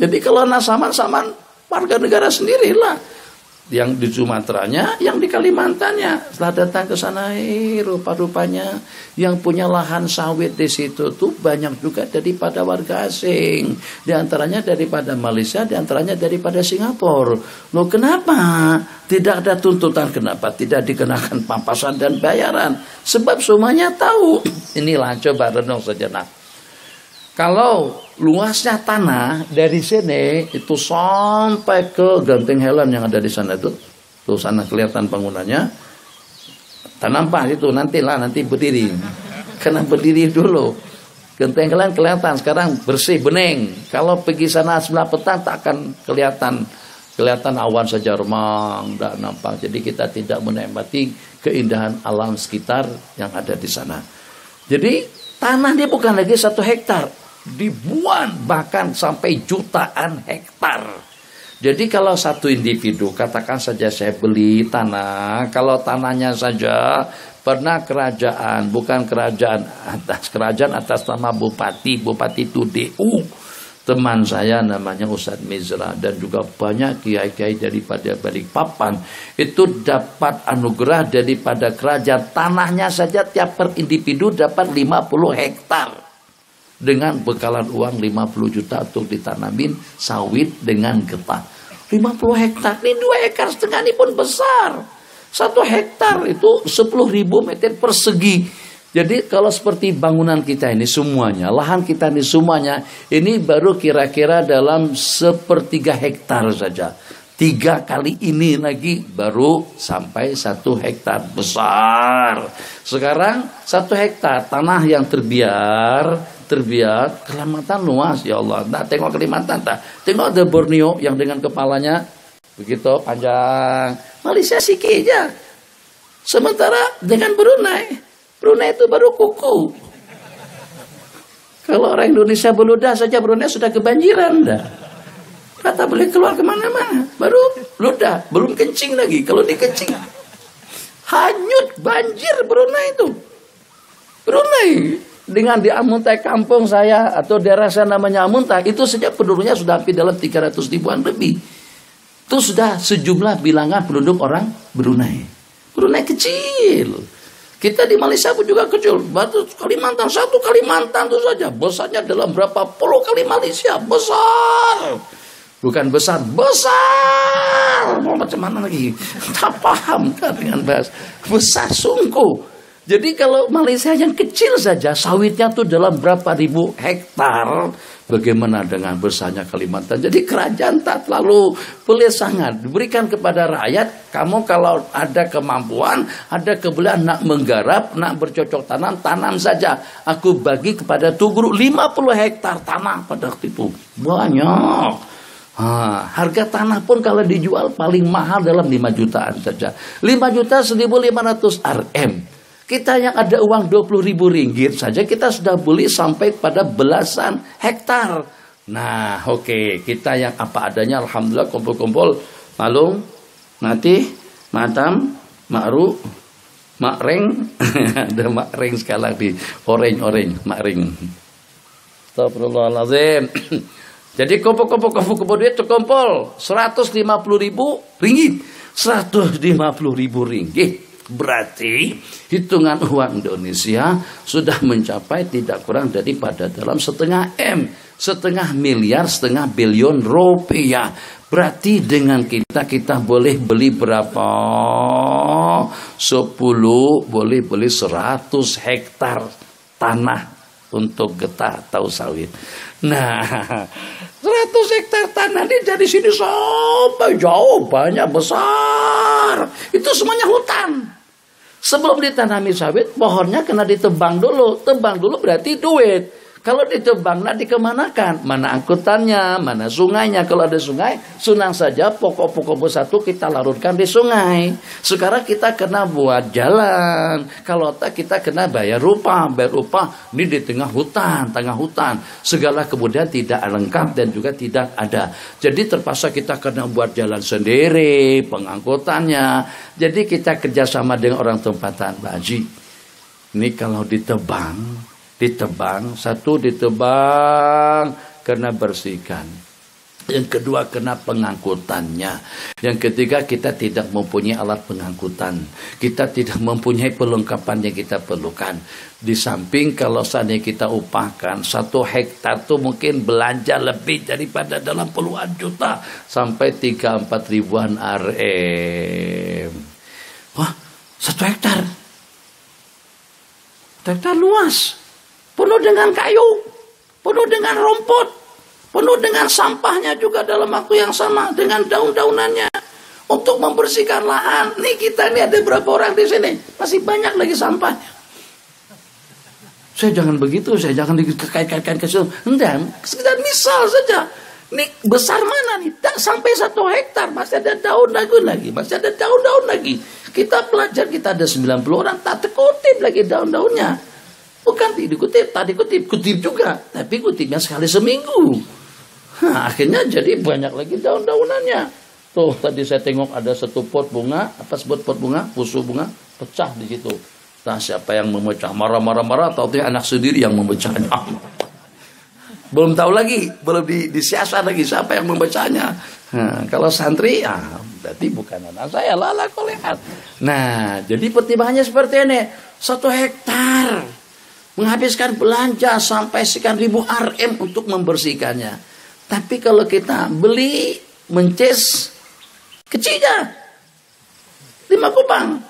Jadi kalau nak saman warga negara sendirilah. Yang di Sumateranya, yang di Kalimantannya. Setelah datang ke sana, rupa-rupanya yang punya lahan sawit di situ tuh banyak juga daripada warga asing. Di antaranya daripada Malaysia, di antaranya daripada Singapura. Loh kenapa? Tidak ada tuntutan, kenapa tidak dikenakan pampasan dan bayaran? Sebab semuanya tahu. Inilah, coba renung sejenak. Kalau luasnya tanah dari sini itu sampai ke Genting Highland yang ada di sana itu, tuh sana kelihatan bangunannya. Tak nampak itu nanti berdiri, karena berdiri dulu. Genting Highland kelihatan sekarang bersih bening. Kalau pergi sana sebelah petang tak akan kelihatan awan saja remang, tak nampak. Jadi kita tidak menikmati keindahan alam sekitar yang ada di sana. Jadi tanah dia bukan lagi 1 hektar. Ribuan bahkan sampai jutaan hektar. Jadi kalau satu individu, katakan saja saya beli tanah, kalau tanahnya saja pernah kerajaan, bukan kerajaan atas nama bupati itu DU. Teman saya namanya Ustadz Mizra dan juga banyak kiai-kiai daripada Balikpapan itu dapat anugerah daripada kerajaan, tanahnya saja tiap per individu dapat 50 hektar. Dengan bekalan uang 50 juta untuk ditanamin sawit dengan getah. 50 hektar, ini 2,5 ekar ini pun besar. 1 hektar itu 10.000 meter persegi. Jadi kalau seperti bangunan kita ini semuanya, lahan kita ini semuanya, ini baru kira-kira dalam 1/3 hektar saja. 3 kali ini lagi baru sampai 1 hektar besar. Sekarang 1 hektar tanah yang terbiar Kalimantan luas ya Allah. Nah, tengok Kalimantan tak? Tengok ada Borneo yang dengan kepalanya begitu panjang. Malaysia sikit aja. Sementara dengan Brunei itu baru kuku. Kalau orang Indonesia beludah saja Brunei sudah kebanjiran dah. Kata boleh keluar kemana-mana. Baru ludah, belum kencing lagi. Kalau dikencing hanyut banjir Brunei itu. Brunei dengan di Amuntai kampung saya atau daerah saya namanya Amuntai itu saja penduduknya sudah hampir dalam 300 ribuan lebih. Itu sudah sejumlah bilangan penduduk orang Brunei. Brunei kecil. Kita di Malaysia pun juga kecil. Batu Kalimantan, 1 Kalimantan itu saja besarnya dalam berapa puluh kali Malaysia. Besar. Bukan besar. Mau macam mana lagi? Tak paham kan dengan bahasa. Besar sungguh. Jadi kalau Malaysia yang kecil saja sawitnya tuh dalam berapa ribu hektar. Bagaimana dengan besarnya Kalimantan? Jadi kerajaan tak terlalu boleh sangat diberikan kepada rakyat. Kamu kalau ada kemampuan, ada kebelian nak menggarap, nak bercocok tanam saja. Aku bagi kepada Tugu 50 hektar tanah pada waktu itu. Banyak. Harga tanah pun kalau dijual paling mahal dalam 5 jutaan saja. 5 juta 1.500 Rm. Kita yang ada uang 20.000 ringgit saja kita sudah beli sampai pada belasan hektar. Nah, oke. Kita yang apa adanya alhamdulillah kumpul-kumpul Malung, Ngati, Matam, Makru, Makreng. Ada Makreng sekarang di orange Makreng. Astagfirullahaladzim. Jadi kumpul duit terkumpul 150.000 ringgit. 150.000 ringgit. Berarti hitungan uang Indonesia sudah mencapai tidak kurang daripada dalam 0,5 M, 0,5 miliar, 0,5 bilion rupiah. Berarti dengan kita boleh beli berapa? 10, boleh beli 100 hektar tanah untuk getah atau sawit. Nah, 100 hektar tanah ini dari sini sampai jauh, banyak, besar. Itu semuanya hutan. Sebelum ditanami sawit, pohonnya kena ditebang dulu. Tebang dulu berarti duit. Kalau ditebang, nah dikemanakan? Mana angkutannya, mana sungainya. Kalau ada sungai, senang saja pokok-pokok satu kita larutkan di sungai. Sekarang kita kena buat jalan. Kalau tak kita kena bayar upah. Bayar upah ini di tengah hutan. Segala kemudian tidak lengkap dan juga tidak ada. Jadi terpaksa kita kena buat jalan sendiri, pengangkutannya. Jadi kita kerjasama dengan orang tempatan. Pak Haji, ini kalau ditebang, satu ditebang kena bersihkan, yang kedua kena pengangkutannya, yang ketiga kita tidak mempunyai alat pengangkutan, kita tidak mempunyai perlengkapan yang kita perlukan. Di samping kalau seandainya kita upahkan 1 hektar tuh mungkin belanja lebih daripada dalam puluhan juta sampai 3-4 ribuan RM. Wah, 1 hektar luas, penuh dengan kayu, penuh dengan rumput, penuh dengan sampahnya juga dalam waktu yang sama, dengan daun-daunannya untuk membersihkan lahan. Nih kita ini ada berapa orang di sini, masih banyak lagi sampahnya. Saya jangan begitu, saya jangan dikait-kaitkan ke situ. Enggak, sekedar misal saja. Ini besar mana nih? Tak sampai 1 hektar, masih ada daun-daun lagi, masih ada daun-daun lagi. Kita pelajar, kita ada 90 orang, tak terkutip lagi daun-daunnya. Bukan dikutip, tak kutip juga, tapi kutipnya sekali seminggu. Nah, akhirnya jadi banyak lagi daun-daunannya. Tuh tadi saya tengok ada 1 pot bunga, apa sebut pot bunga, pusu bunga, pecah di situ. Nah, siapa yang memecah? Marah, atau anak sendiri yang memecahnya? Belum tahu lagi, belum disiasat lagi siapa yang memecahnya. Nah, kalau santri, berarti bukan anak saya, lala kolehat. Nah, jadi pertimbangannya seperti ini. 1 hektar. Menghabiskan belanja sampai sekian ribu RM untuk membersihkannya. Tapi kalau kita beli mencis kecilnya 5 kupang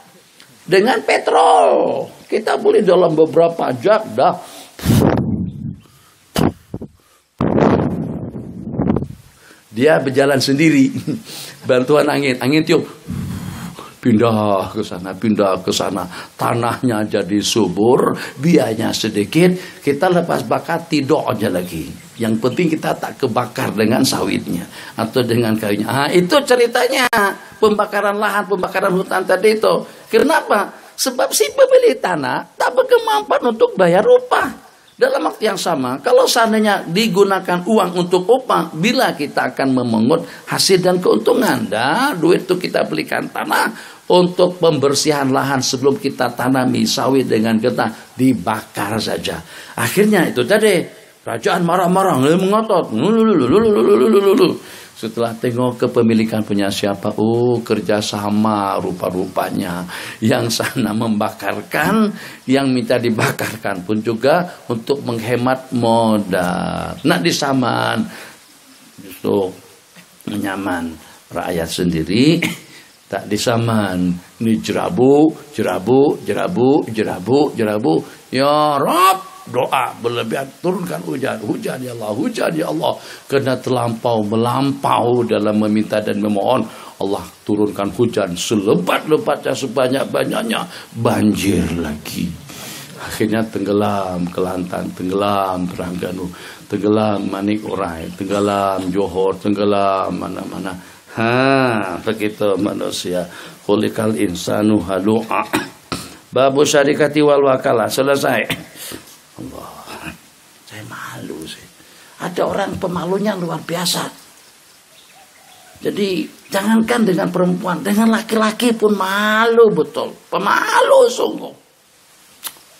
dengan petrol, kita beli dalam beberapa jam dah. Dia berjalan sendiri, bantuan angin tiup. Pindah ke sana, tanahnya jadi subur, biayanya sedikit, kita lepas bakar tidur aja lagi. Yang penting kita tak kebakar dengan sawitnya atau dengan kayunya. Itu ceritanya pembakaran lahan, pembakaran hutan tadi itu. Kenapa? Sebab si pemilik tanah tak berkemampuan untuk bayar upah. Dalam waktu yang sama, kalau seandainya digunakan uang untuk upah, bila kita akan memungut hasil dan keuntungan. Duit itu kita belikan tanah untuk pembersihan lahan sebelum kita tanami sawit dengan getah, dibakar saja. Akhirnya itu tadi, kerajaan marah-marah, mengotot. Setelah tengok kepemilikan punya siapa, kerjasama rupa-rupanya. Yang sana membakarkan, yang minta dibakarkan pun juga untuk menghemat modal. Nak disaman, justru menyaman rakyat sendiri, tak disaman. Ini jerabu. Ya Rab, doa berlebihan, turunkan hujan ya Allah, karena melampau dalam meminta dan memohon. Allah turunkan hujan selebat-lebatnya, sebanyak-banyaknya, banjir lagi. Akhirnya tenggelam Kelantan, tenggelam Terengganu, tenggelam Manik Urai, tenggelam Johor, tenggelam mana-mana. Begitu manusia. Khuliqal insanu halu'a. Babu syarikati wal wakalah, selesai. Allah, saya malu sih. Ada orang pemalunya luar biasa. Jadi jangankan dengan perempuan, dengan laki-laki pun malu betul. Pemalu sungguh.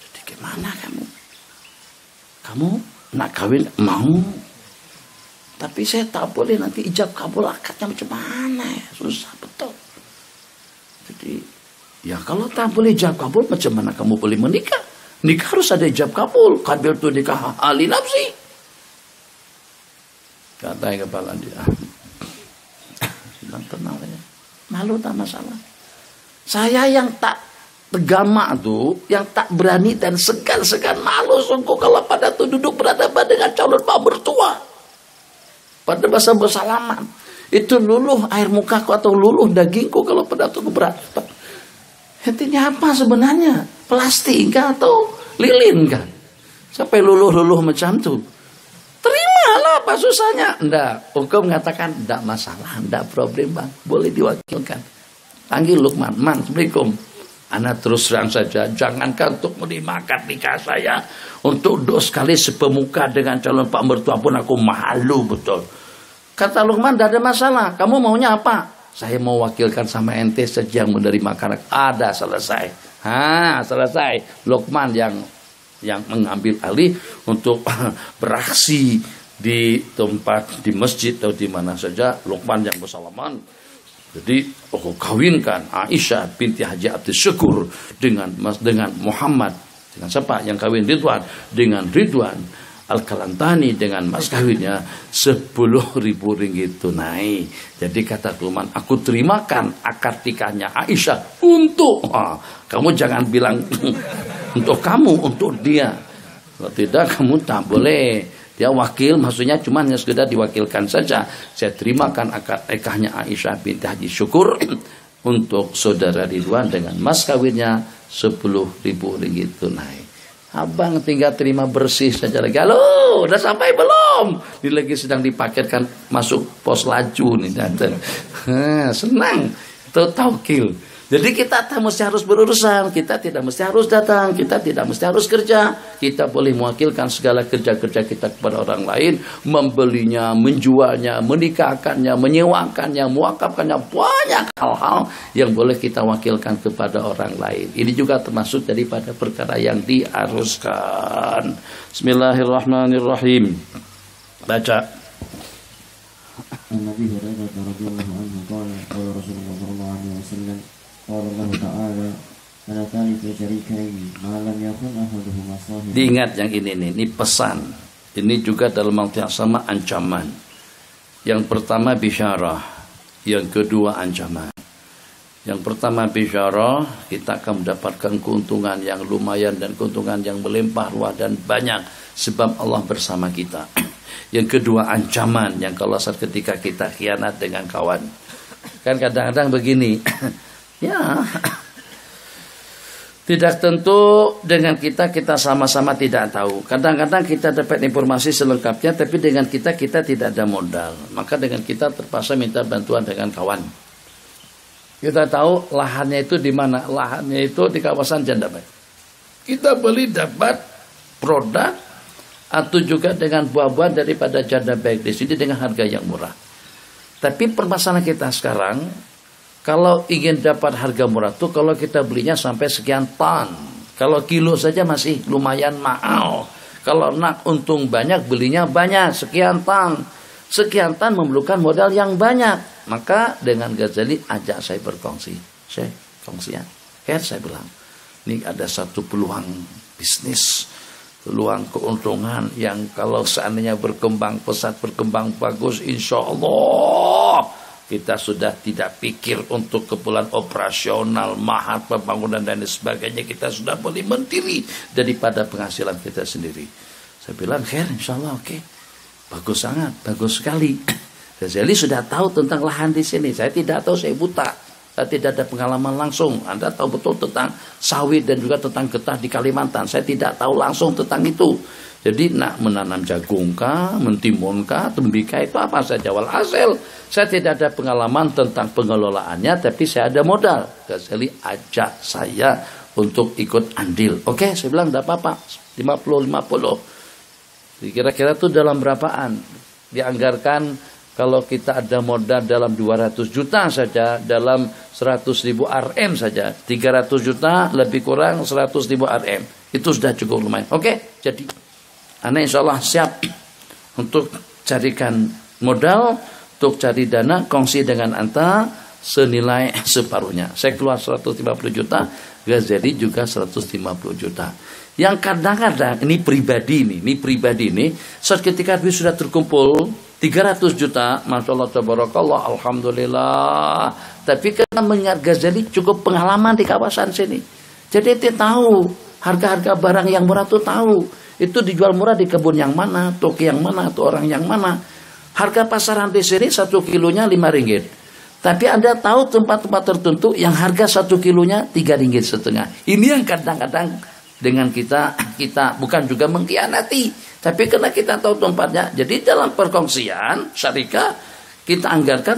Jadi gimana kamu? Kamu nak kawin mau, tapi saya tak boleh nanti ijab kabul akadnya macam mana ya? Susah betul. Jadi Ya kalau tak boleh ijab kabul, macam mana kamu boleh menikah? Nikah harus ada ijab kabul. Qabil tu nikah ahli nafsi. Kata kepala dia. Bilang tenang aja. Malu tak masalah. Saya yang tak tegama tuh, yang tak berani dan segan-segan malu sungguh kalau pada tuh duduk berhadapan dengan calon pak mertua. Pada masa bersalaman. Itu luluh air mukaku atau luluh dagingku kalau pada tuh berhadapan. Intinya apa sebenarnya? Plastik kah atau lilin kan? Sampai luluh-luluh macam tuh. Terimalah apa susahnya? Enggak, hukum mengatakan enggak masalah, enggak problem bang, boleh diwakilkan. Panggil Lukman, man, assalamualaikum. Anak terus terang saja, jangankan untuk menerima akad nikah saya, untuk dos sekali sepemuka dengan calon pak mertua pun aku malu betul. Kata Lukman, enggak ada masalah, kamu maunya apa? Saya mau wakilkan sama ente saja yang menerima kanak. Ada selesai. Selesai. Lukman yang mengambil alih untuk beraksi di tempat di masjid atau di mana saja. Lukman yang bersalaman. Jadi kawinkan Aisyah binti Haji Abdul Syukur dengan Muhammad, dengan siapa yang kawin Ridwan, dengan Ridwan Al-Kalantani dengan mas kawinnya 10.000 ringgit tunai. Jadi kata Lukman, aku terimakan akad nikahnya Aisyah untuk kamu jangan bilang untuk kamu, untuk dia. Kalau tidak kamu tak boleh. Dia wakil, maksudnya cuma hanya sekedar diwakilkan saja. Saya terimakan akad nikahnya Aisyah binti Haji Syukur untuk saudara Ridwan dengan mas kawinnya 10.000 ringgit tunai. Abang tinggal terima bersih saja lagi. Halo, udah sampai belum? Ini lagi sedang dipaketkan masuk pos laju nih datang. Senang, itu taukil. Jadi kita tak mesti harus berurusan, kita tidak mesti harus datang, kita tidak mesti harus kerja. Kita boleh mewakilkan segala kerja-kerja kita kepada orang lain, membelinya, menjualnya, menikahkannya, menyewakannya, mewakafkannya, banyak hal-hal yang boleh kita wakilkan kepada orang lain. Ini juga termasuk daripada perkara yang diharuskan. Bismillahirrahmanirrahim. Baca. Nabi Hurairah radhiyallahu anhu qala qala Rasulullah sallallahu alaihi wasallam qala Allah ta'ala ana talifu syarikaini ma lam yakun ahaduhuma sahih. Diingat yang ini pesan. Ini juga dalam waktu yang sama ancaman. Yang pertama bisyarah, yang kedua ancaman. Yang pertama bisyarah, kita akan mendapatkan keuntungan yang lumayan dan keuntungan yang melimpah ruah dan banyak sebab Allah bersama kita. Yang kedua ancaman, yang kalau saat ketika kita khianat dengan kawan. Kan kadang-kadang begini. Ya. Tidak tentu dengan kita sama-sama tidak tahu. Kadang-kadang kita dapat informasi selengkapnya tapi dengan kita tidak ada modal. Maka dengan kita terpaksa minta bantuan dengan kawan. Kita tahu lahannya itu di mana? Lahannya itu di kawasan Jandabek. Kita beli dapat produk atau juga dengan buah-buahan daripada Jandabek di sini dengan harga yang murah. Tapi permasalahan kita sekarang, kalau ingin dapat harga murah tuh kalau kita belinya sampai sekian ton. Kalau kilo saja masih lumayan mahal. Kalau nak untung banyak belinya banyak sekian ton. Sekian ton memerlukan modal yang banyak. Maka dengan Ghazali ajak saya berkongsi. Saya kongsi ya. Saya bilang, ini ada satu peluang bisnis, peluang keuntungan yang kalau seandainya berkembang pesat, berkembang bagus, insya Allah kita sudah tidak pikir untuk keperluan operasional, mahar, pembangunan dan sebagainya. Kita sudah boleh mandiri daripada penghasilan kita sendiri. Saya bilang, insya Allah oke. Bagus sangat, bagus sekali. Ghazali sudah tahu tentang lahan di sini. Saya tidak tahu, saya buta. Saya tidak ada pengalaman langsung. Anda tahu betul tentang sawit dan juga tentang getah di Kalimantan. Saya tidak tahu langsung tentang itu. Jadi nak menanam jagung kah, mentimun kah, tembikah itu apa saja walhasil. Saya tidak ada pengalaman tentang pengelolaannya, tapi saya ada modal. Ghazali ajak saya untuk ikut andil. Oke, saya bilang tidak apa-apa. 50-50. Kira-kira itu dalam berapaan? Dianggarkan kalau kita ada modal dalam 200 juta saja, dalam 100.000 RM saja, 300 juta lebih kurang 100.000 RM. Itu sudah cukup lumayan. Oke, jadi Ana insya Allah siap untuk carikan modal, untuk cari dana, kongsi dengan Anta, senilai separuhnya. Saya keluar 150 juta, Ghazali juga 150 juta. Yang kadang-kadang ini pribadi ini, saat ketika duit sudah terkumpul 300 juta, Masya Allah, tabarakallah, alhamdulillah. Tapi karena mengingat Ghazali cukup pengalaman di kawasan sini, jadi dia tahu harga-harga barang yang murah tuh tahu. Itu dijual murah di kebun yang mana, toko yang mana, atau orang yang mana. Harga pasaran di sini 1 kilonya 5 ringgit. Tapi Anda tahu tempat-tempat tertentu yang harga 1 kilonya 3 ringgit setengah. Ini yang kadang-kadang dengan kita bukan juga mengkhianati, tapi karena kita tahu tempatnya. Jadi dalam perkongsian syarikat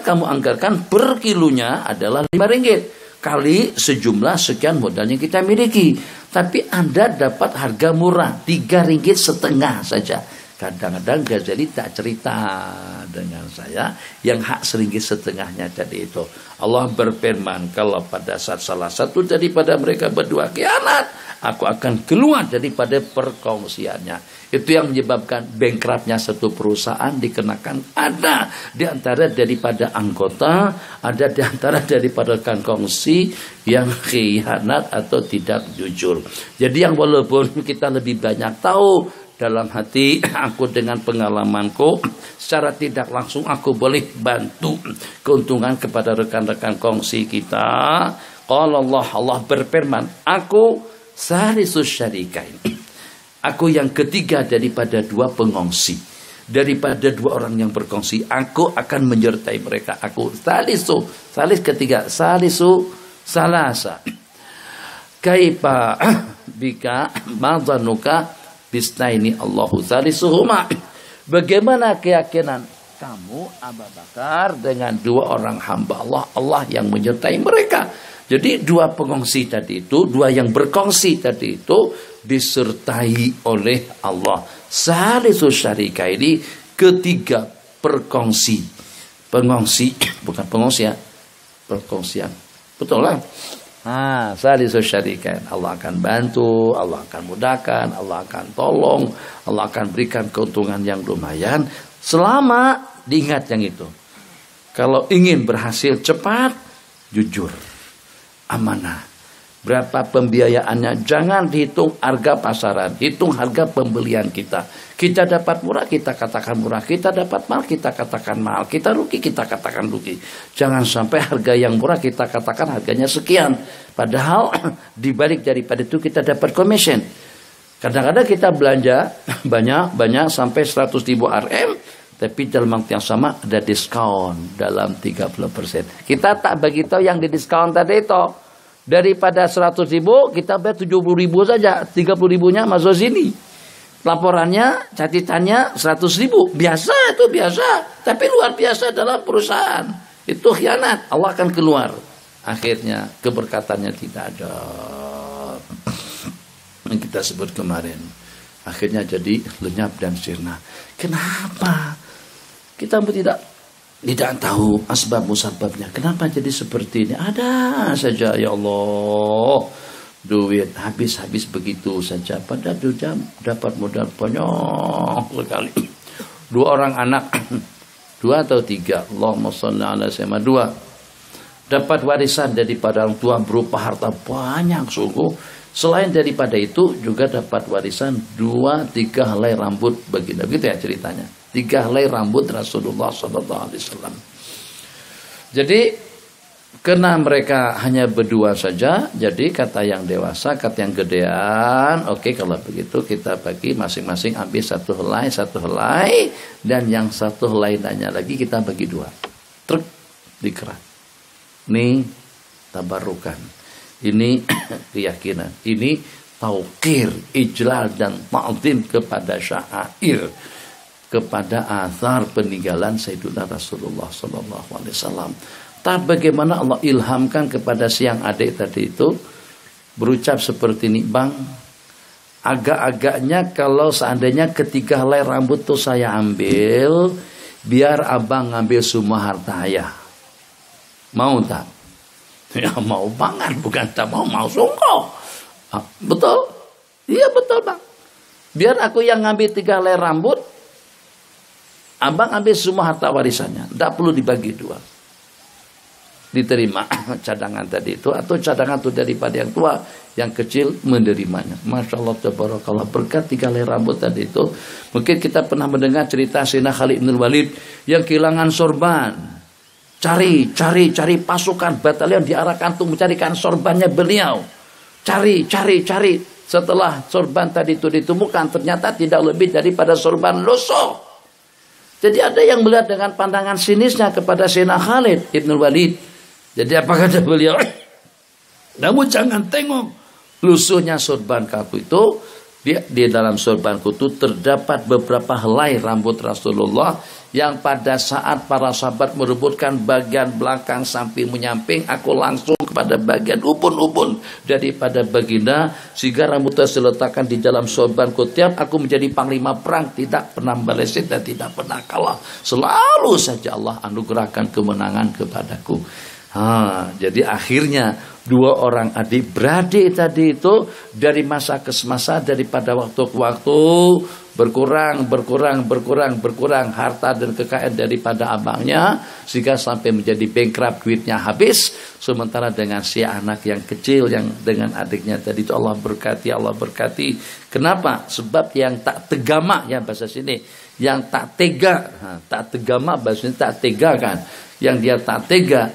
kamu anggarkan per kilonya adalah 5 ringgit kali sejumlah sekian modal yang kita miliki. Tapi Anda dapat harga murah 3 ringgit setengah saja. Kadang-kadang Ghazali tak cerita dengan saya yang hak seringgit setengahnya tadi itu. Allah berfirman, kalau pada saat salah satu daripada mereka berdua khianat, aku akan keluar daripada perkongsiannya. Itu yang menyebabkan bankruptnya satu perusahaan dikenakan ada di antara daripada anggota, ada di antara daripada rekan kongsi yang khianat atau tidak jujur. Jadi yang walaupun kita lebih banyak tahu, dalam hati aku dengan pengalamanku secara tidak langsung aku boleh bantu keuntungan kepada rekan-rekan kongsi kita. Kalau Allah berfirman, aku salisus syarikain, aku yang ketiga daripada 2 pengongsi, daripada 2 orang yang berkongsi, aku akan menyertai mereka. Aku salis ketiga, salasa. Kaifa bika madzanuka bisnaini Allahu salisuhuma. Bagaimana keyakinan kamu Abu Bakar dengan 2 orang hamba Allah, Allah yang menyertai mereka. Jadi 2 pengongsi tadi itu, 2 yang berkongsi tadi itu disertai oleh Allah. Salisus syarika ini ketiga pengongsi, bukan pengongsi ya, perkongsian. Betul lah. Salisus syarikan, Allah akan bantu, Allah akan mudahkan, Allah akan tolong, Allah akan berikan keuntungan yang lumayan selama diingat yang itu. Kalau ingin berhasil cepat, jujur, amanah. Berapa pembiayaannya, jangan dihitung harga pasaran, hitung harga pembelian kita. Kita dapat murah, kita katakan murah. Kita dapat mahal, kita katakan mahal. Kita rugi, kita katakan rugi. Jangan sampai harga yang murah kita katakan harganya sekian. Padahal dibalik daripada itu kita dapat commission. Kadang-kadang kita belanja banyak sampai 100.000 Rm. Tapi dalam waktu yang sama ada diskon dalam 30%. Kita tak bagi tahu yang di diskon tadi itu. Daripada 100.000 kita bayar 70.000 saja, 30.000-nya masuk sini. Laporannya, catatannya 100.000. Biasa itu biasa, tapi luar biasa dalam perusahaan. Itu khianat, Allah akan keluar. Akhirnya keberkatannya tidak ada. Yang kita sebut kemarin. Akhirnya jadi lenyap dan sirna. Kenapa? Kita tidak tahu asbab musababnya. Kenapa jadi seperti ini? Ada saja ya Allah. Duit habis begitu saja. Pada jam dapat modal banyak sekali. 2 orang anak. 2 atau 3. Allahumma shalli ala sayyidina 2. Dapat warisan daripada orang tua berupa harta banyak sungguh. Selain daripada itu juga dapat warisan 2-3 helai rambut baginda. Begitu ya ceritanya. 3 helai rambut Rasulullah SAW. Jadi karena mereka hanya berdua saja, jadi kata yang dewasa, kata yang gedean, oke, kalau begitu kita bagi masing-masing ambil 1 helai, dan yang 1 helai lagi kita bagi 2. Truk dikerat. Ini tabarukan. Ini keyakinan. Ini taukir, ijlal dan ta'zim kepada syair, kepada asar peninggalan Sayyidina Rasulullah SAW. Tak bagaimana Allah ilhamkan kepada siang adik tadi itu berucap seperti ini, Bang, agak-agaknya kalau seandainya 3 helai rambut tuh saya ambil, biar abang ngambil semua harta ayah. Mau tak? Ya mau banget, bukan tak mau sungguh. Betul? Iya betul Bang. Biar aku yang ngambil 3 helai rambut, abang ambil semua harta warisannya. Tidak perlu dibagi 2. diterima cadangan tadi itu, atau cadangan itu daripada yang tua, yang kecil menerimanya. Masya Allah, tabarakallah, berkat 3 helai rambut tadi itu. Mungkin kita pernah mendengar cerita Sayyidina Khalid bin Walid yang kehilangan sorban. Cari pasukan batalion diarahkan untuk mencarikan sorbannya beliau. Cari. Setelah sorban tadi itu ditemukan, ternyata tidak lebih daripada sorban lusuh. Jadi ada yang melihat dengan pandangan sinisnya kepada Sayyidina Khalid bin Walid. Jadi apa kata beliau? Kamu jangan tengok lusuhnya sorban kaku itu. Di dalam sorbanku itu terdapat beberapa helai rambut Rasulullah yang pada saat para sahabat merebutkan bagian belakang samping menyamping, aku langsung kepada bagian ubun-ubun daripada baginda, sehingga rambutnya diletakkan di dalam sorbanku. Tiap aku menjadi panglima perang, tidak pernah meleset dan tidak pernah kalah. Selalu saja Allah anugerahkan kemenangan kepadaku. Jadi akhirnya 2 orang adik beradik tadi itu dari masa ke masa, daripada waktu ke waktu berkurang harta dan kekayaan daripada abangnya, sehingga sampai menjadi bankrupt, duitnya habis. Sementara dengan si anak yang kecil yang dengan adiknya tadi itu Allah berkati. Kenapa? Sebab yang tak tegama, ya bahasa sini, yang tak tega, tak tegama bahasanya tak tega kan, yang dia tak tega,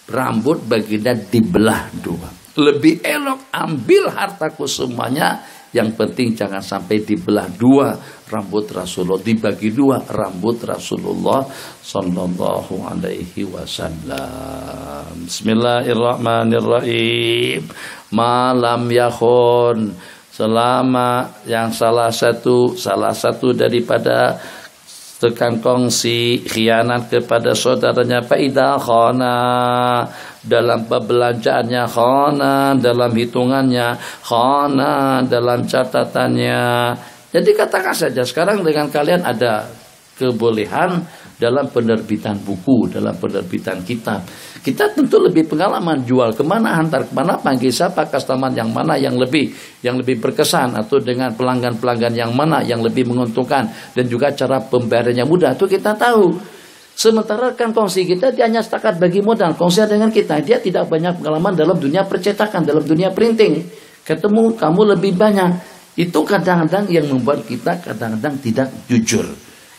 rambut baginda dibelah 2. Lebih elok ambil hartaku semuanya, yang penting jangan sampai dibelah 2 rambut Rasulullah, dibagi 2 rambut Rasulullah sallallahu alaihi wasallam. Bismillahirrahmanirrahim. Malam yakhun, selama yang salah satu daripada tekan kongsi khianat kepada saudaranya, faida khana, dalam perbelanjaannya khana, dalam hitungannya khana, dalam catatannya. Jadi katakan saja sekarang dengan kalian ada kebolehan dalam penerbitan buku, dalam penerbitan kitab. Kita tentu lebih pengalaman jual kemana, hantar kemana, panggil siapa, customer yang mana yang lebih berkesan, atau dengan pelanggan-pelanggan yang mana yang lebih menguntungkan, dan juga cara pembayarannya mudah, itu kita tahu. Sementara kan kongsi kita dia hanya setakat bagi modal, kongsi dengan kita, dia tidak banyak pengalaman dalam dunia percetakan, dalam dunia printing. Ketemu kamu lebih banyak, itu kadang-kadang yang membuat kita kadang-kadang tidak jujur.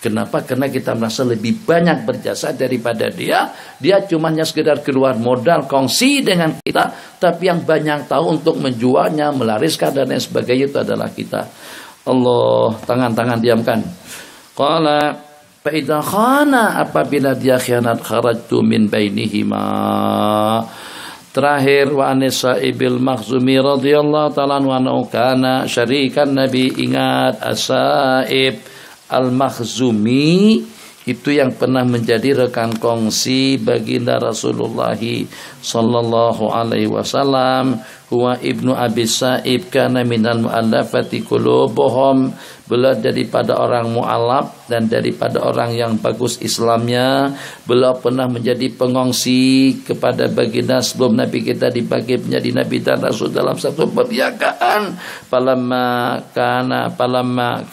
Kenapa? Karena kita merasa lebih banyak berjasa daripada dia. Dia cuma sekedar keluar modal kongsi dengan kita, tapi yang banyak tahu untuk menjualnya, melariskan dan lain sebagainya itu adalah kita. Allah, tangan-tangan diamkan. Qala fa idza khana, apabila dia khianat, kharajtu min bainihima. Terakhir, wa Anisa ibil Makhzumi radhiyallahu ta'ala anhu kana syarikan Nabi. Ingat, As-Sa'ib Al-Makhzumi itu yang pernah menjadi rekan kongsi baginda Rasulullah sallallahu alaihi wasallam. Huwa ibnu Abi Sa'ib, kana minal mu'allafati qulubuhum, beliau daripada orang mu'alaf dan daripada orang yang bagus Islamnya. Beliau pernah menjadi pengongsi kepada baginda sebelum Nabi kita dibagi menjadi Nabi dan Rasul dalam satu perniagaan. Palamma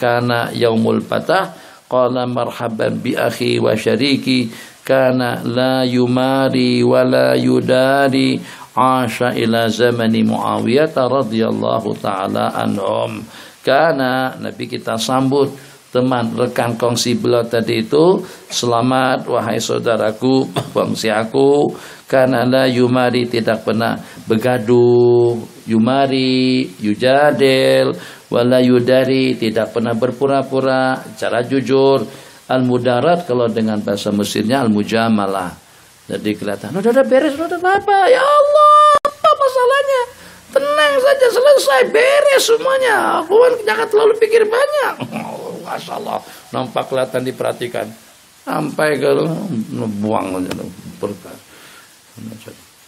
kana yaumul fatah, qala marhaban bi akhi wa syariki, kana la yumari wa la yudari, asha ila zamani Muawiyah radhiyallahu ta'ala anhum. Karena Nabi kita sambut teman rekan kongsi beliau tadi itu, selamat wahai saudaraku, kongsi aku, karena la yumari, tidak pernah begaduh, yumari yujadil, wala yudari, tidak pernah berpura-pura, cara jujur. Al-mudarat kalau dengan bahasa Mesirnya al-mujamalah. Jadi kelihatan, udah beres, udah apa? Ya Allah, apa masalahnya? Tenang saja, selesai, beres semuanya. Aku jangan terlalu pikir banyak. Masya Allah, nampak kelihatan diperhatikan. Sampai ke buang aja berkah.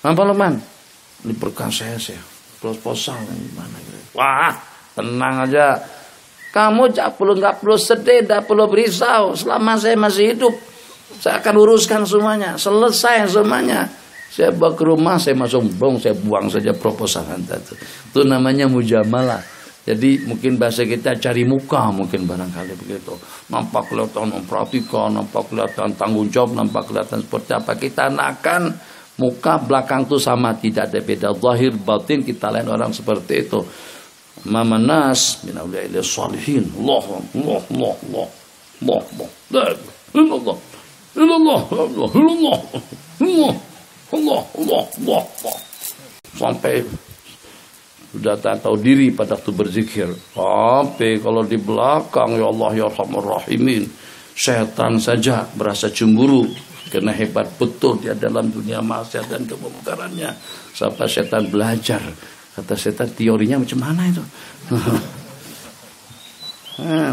Apa Leman? Ini berkah saya pos-posan gimana gitu. Wah, tenang aja. Kamu nggak perlu sedih, nggak perlu berisau. Selama saya masih hidup, saya akan uruskan semuanya, selesai semuanya. Saya bawa ke rumah, saya masuk bong, saya buang saja proposal Anda itu. Itu namanya mujamalah. Jadi mungkin bahasa kita cari muka, mungkin barangkali begitu. Nampak kelihatan memperhatikan, nampak kelihatan tanggung jawab, nampak kelihatan seperti apa. Kita akan Muka belakang tuh sama, tidak ada beda. Zahir batin kita lain orang seperti itu. Mamanas min awliya salihin. Allah Allah Allah Allah Allah Allah Allah Allah Allah Allah Allah Allah sampai sudah tak tahu diri pada waktu berzikir. Tapi kalau di belakang, ya Allah ya Rahman Rahimin, setan saja berasa cemburu karena hebat betul dia dalam dunia maksiat dan kemungkarannya. Sampai setan belajar. Kata setan, teorinya macam mana itu?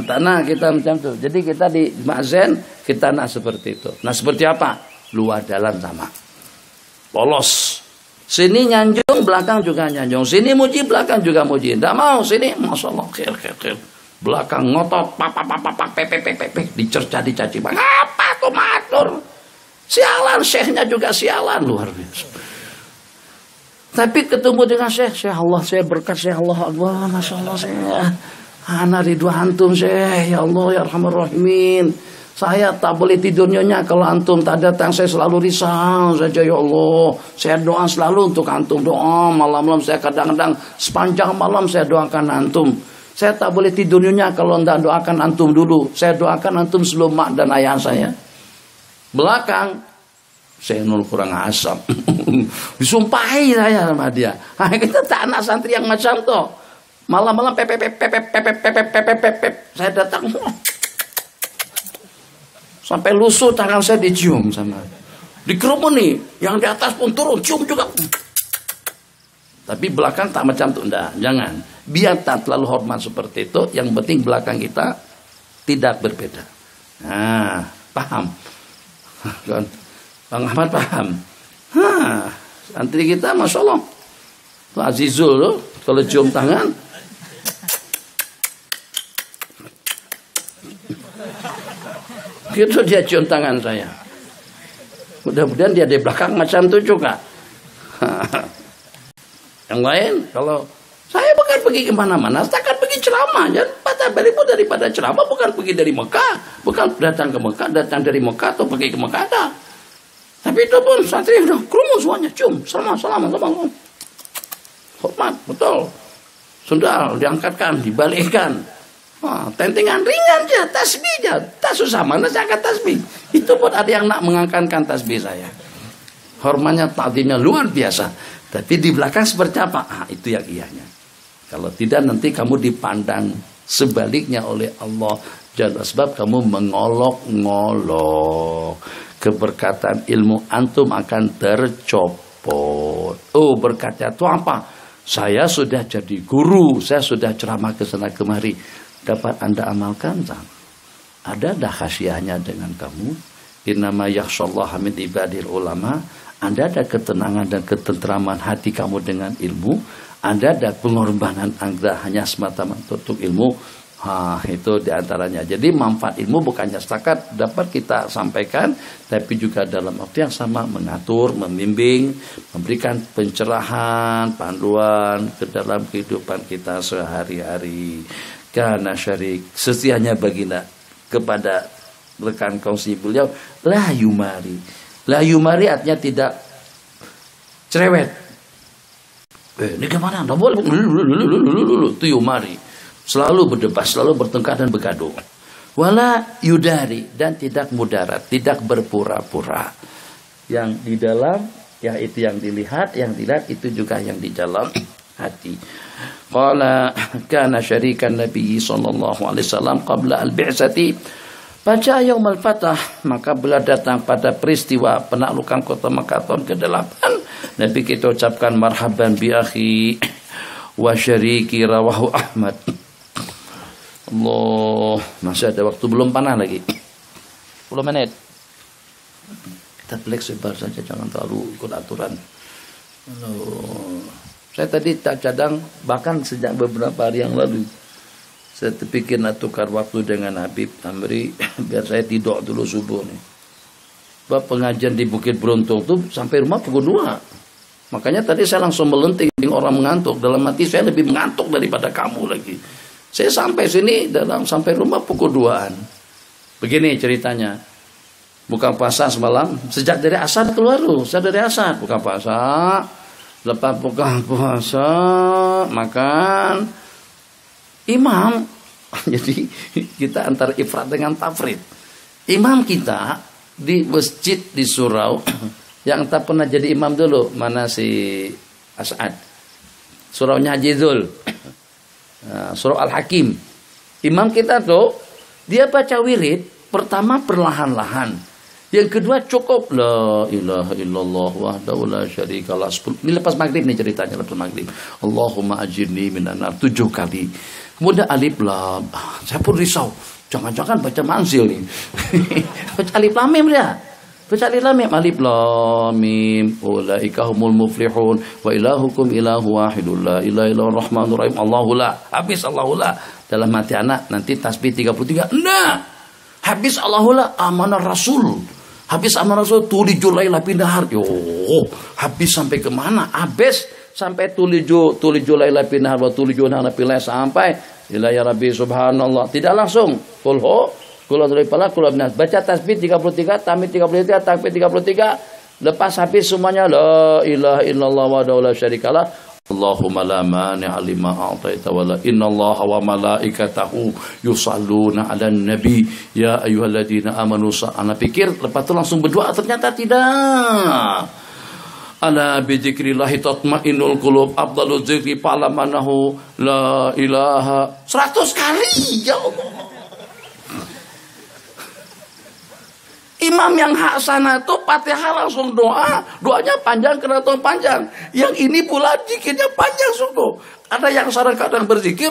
Tanah kita macam itu. Jadi kita di Ma'zen, kita nak seperti itu. Nah seperti apa? Luar dalam sama. Polos. Sini nyanjung, belakang juga nyanjung. Sini muji, belakang juga muji. Tidak mau, sini, Masya Allah, khair. Belakang ngotot, dicerca, dicaci. Apa tuh matur? Sialan, syekhnya juga sialan. Luar biasa. Tapi ketemu dengan syekh Allah, saya berkat syekh Allah, Masya Allah, saya ana ridwan antum syekh, ya Allah ya Arhamar Rahimin. Saya tak boleh tidur nyonya kalau antum tak datang, saya selalu risau saja ya Allah. Saya doa selalu untuk antum, doa malam-malam saya kadang-kadang sepanjang malam saya doakan antum. Saya tak boleh tidur nyonya kalau tidak doakan antum dulu. Saya doakan antum sebelum mak dan ayah saya. Belakang saya nul kurang asam. Disumpahi saya sama dia. Kita tak anak santri yang macam tuh. Malam-malam saya datang sampai lusuh tangan saya dicium sama. Dikerumuni, yang di atas pun turun cium juga. Tapi belakang tak macam tuh, enggak, jangan. Biar tak terlalu hormat seperti itu, yang penting belakang kita tidak berbeda. Nah, paham? Kan? Bang Ahmad paham? Santri kita Masya Allah Pak Azizul loh, kalau cium tangan gitu dia cium tangan saya. Mudah-mudahan dia di belakang macam itu juga. Yang lain, kalau saya bukan pergi kemana-mana, saya akan pergi ceramah. Dan patah balik pun daripada ceramah bukan pergi dari Mekah, bukan datang ke Mekah, datang dari Mekah atau pergi ke Mekah ada. Tapi itu pun santri udah kerumun semuanya, cium, salam. Hormat, betul. Sudah diangkatkan, dibalikkan. Tentengan ringan aja, tasbih aja. Tak susah mana saya angkat tasbih. Itu pun ada yang nak mengangkatkan tasbih saya. Hormatnya, ta'zimnya luar biasa. Tapi di belakang seperti apa? Itu yang iyanya. Kalau tidak nanti kamu dipandang sebaliknya oleh Allah. Jangan sebab kamu mengolok-ngolok. Keberkatan ilmu antum akan tercopot. Oh, berkatnya itu apa? Saya sudah jadi guru, saya sudah ceramah ke sana kemari. Dapat Anda amalkan? Ada dah khasiatnya dengan kamu. Innama yakhshallaha min ibadil ulama. Anda ada ketenangan dan ketentraman hati kamu dengan ilmu. Anda ada pengorbanan Anda hanya semata-mata untuk ilmu. Itu diantaranya. Jadi manfaat ilmu bukannya setakat dapat kita sampaikan, tapi juga dalam waktu yang sama mengatur, membimbing, memberikan pencerahan, panduan ke dalam kehidupan kita sehari-hari. Karena syarik setianya baginda kepada rekan kongsi beliau, la yumari. La yumari artinya tidak cerewet. Ini gimana? Tidak boleh. Itu yumari. Selalu berdebat, selalu bertengkar dan bergaduh. Wala yudari, dan tidak mudarat, tidak berpura-pura. Yang di dalam, ya itu yang dilihat itu juga yang di dalam hati. Qala kana syarikan Nabi sallallahu alaihi wasallam qabla al-bi'sati. Pada yaum al-fatah, maka bila datang pada peristiwa penaklukan kota Makkah tahun ke-8, Nabi kita ucapkan marhaban bi akhi wa syariki rawahu Ahmad. Allah, masih ada waktu, belum panah lagi 10 menit. Kita fleksibel saja, jangan terlalu ikut aturan. Saya tadi tak cadang, bahkan sejak beberapa hari yang lalu saya terpikir nak tukar waktu dengan Habib Amri biar saya tidur dulu subuh nih. Sebab pengajian di Bukit Beruntung tuh sampai rumah pukul 2. Makanya tadi saya langsung melenting, orang mengantuk. Dalam hati saya lebih mengantuk daripada kamu lagi. Saya sampai sini sampai rumah pukul 2-an. Begini ceritanya. Buka puasa semalam, sejak dari asar keluar lu, sejak dari asar buka puasa, lepas buka puasa makan imam. Jadi kita antara ifrat dengan tafrid. Imam kita di masjid di surau yang tak pernah jadi imam dulu, mana si As'ad, suraunya Haji Zul, surau Al-Hakim. Imam kita tuh dia baca wirid pertama perlahan-lahan. Yang kedua cukup la ilaha illallah wahdahu la syarikalah. Ini lepas maghrib nih ceritanya, lepas maghrib. Allahumma ajirni minan nar 7 kali. Kemudian alif lam. Saya pun risau. Jangan-jangan baca manzil nih. Baca alif lam mim dia. Baca alif lam mim, alif lam mim. Ulaika humul muflihun wa ilahukum ilahu wahidul la ilaha illallah rahmanur rahim. Allahu la. Habis Allahu la. Dalam hati anak nanti tasbih 33. Nah. Habis Allahu la amanah rasul. Habis amanah rasul tulijul laila bindahar. Yo, habis sampai kemana? Habis sampai tulijul laila bindahar wa tulijul nahar pilih sampai ila ya rabbi subhanallah. Tidak langsung. Kulhu kuladzul falaq kulabnas. Baca tasbih 33, tahmid 33, takbir 33. Lepas habis semuanya la ilaha illallah wa la syarikalah. Allahumma la mani'a lima a'taita wa la innallaha wa malaikatahu yusalluna 'alan nabi ya ayyuhalladzina amanu ana pikir lepas itu langsung berdoa, ternyata tidak. Ala bi dzikrillah tatma'innul qulub afdaluz dzikri falamanahu la ilaha 100 kali. Ya Allah. Imam yang hak sana tuh Fatihah langsung doa, doanya panjang karena tuh panjang. Yang ini pula zikirnya panjang sungguh. Ada yang kadang berzikir,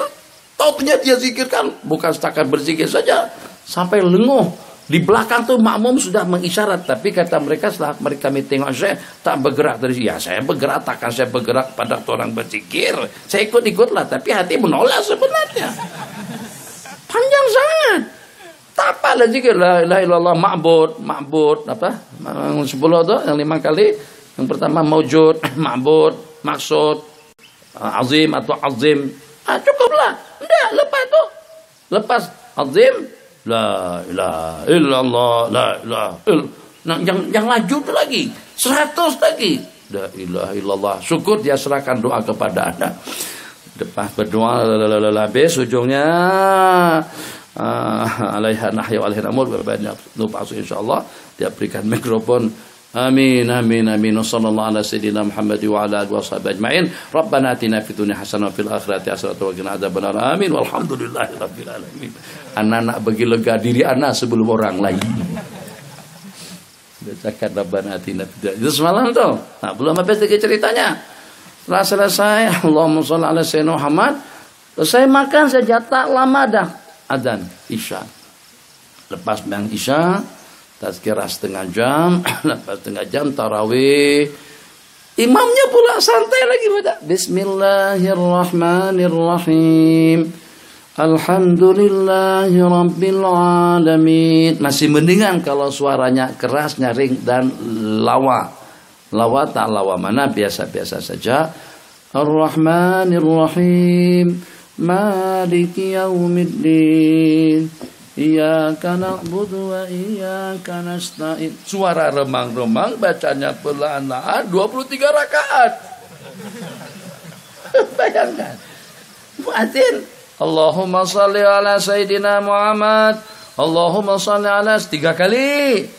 taunya dia zikirkan bukan setakat berzikir saja, sampai lenguh. Di belakang tuh makmum sudah mengisyarat, tapi kata mereka setelah mereka tengok saya tak bergerak dari ya saya bergerak, takkan saya bergerak pada orang berzikir. Saya ikut-ikutlah, tapi hati menolak sebenarnya. Panjang sangat. Tak apalah zikir la ilaha illallah ma'bud apa? 10 tuh yang 5 kali. Yang pertama maujud, ma'bud, maksud, azim atau azim. Cukuplah. Enggak, lepas tuh. Lepas azim la ilaha illallah la ilaha illallah. Yang laju tuh lagi 100 lagi. La ilaha illallah. Syukur dia serahkan doa kepada Anda. Lepas berdoa habis ujungnya alaiha nahya wa alaiha namut lupa insyaallah dia berikan mikrofon. Amin amin amin. Sallallahu ala sayyidina Muhammad wa ala alihi washabihi ajmain. Rabbana atina fid dunya hasanah wa fil akhirati hasanah wa qina adzabannar. Amin walhamdulillahirabbil alamin. Anak-anak bagi lega diri anak sebelum orang lain. Bacakan Rabbana atina fid dunya. Itu semalam tuh. Nah, belum habis lagi ceritanya. Setelah selesai Allahumma shalli ala sayyidina Muhammad, selesai makan saja tak lama dah adzan Isya. Lepas bang Isya, tazkirah setengah jam, lepas setengah jam tarawih. Imamnya pula santai lagi baca Bismillahirrahmanirrahim. Alhamdulillahi rabbil alamin. Masih mendingan kalau suaranya keras, nyaring dan lawa. Lawa tak lawa mana biasa-biasa saja. Ar-Rahmanir-Rahim. Maliki yaumiddin. Iyyaka na'budu wa iyyaka nasta'in. Suara remang-remang, bacanya perlahan-lahan 23 rakaat. Bayangkan. Muadzin, Allahumma shalli ala sayyidina Muhammad. Allahumma shalli ala 3 kali.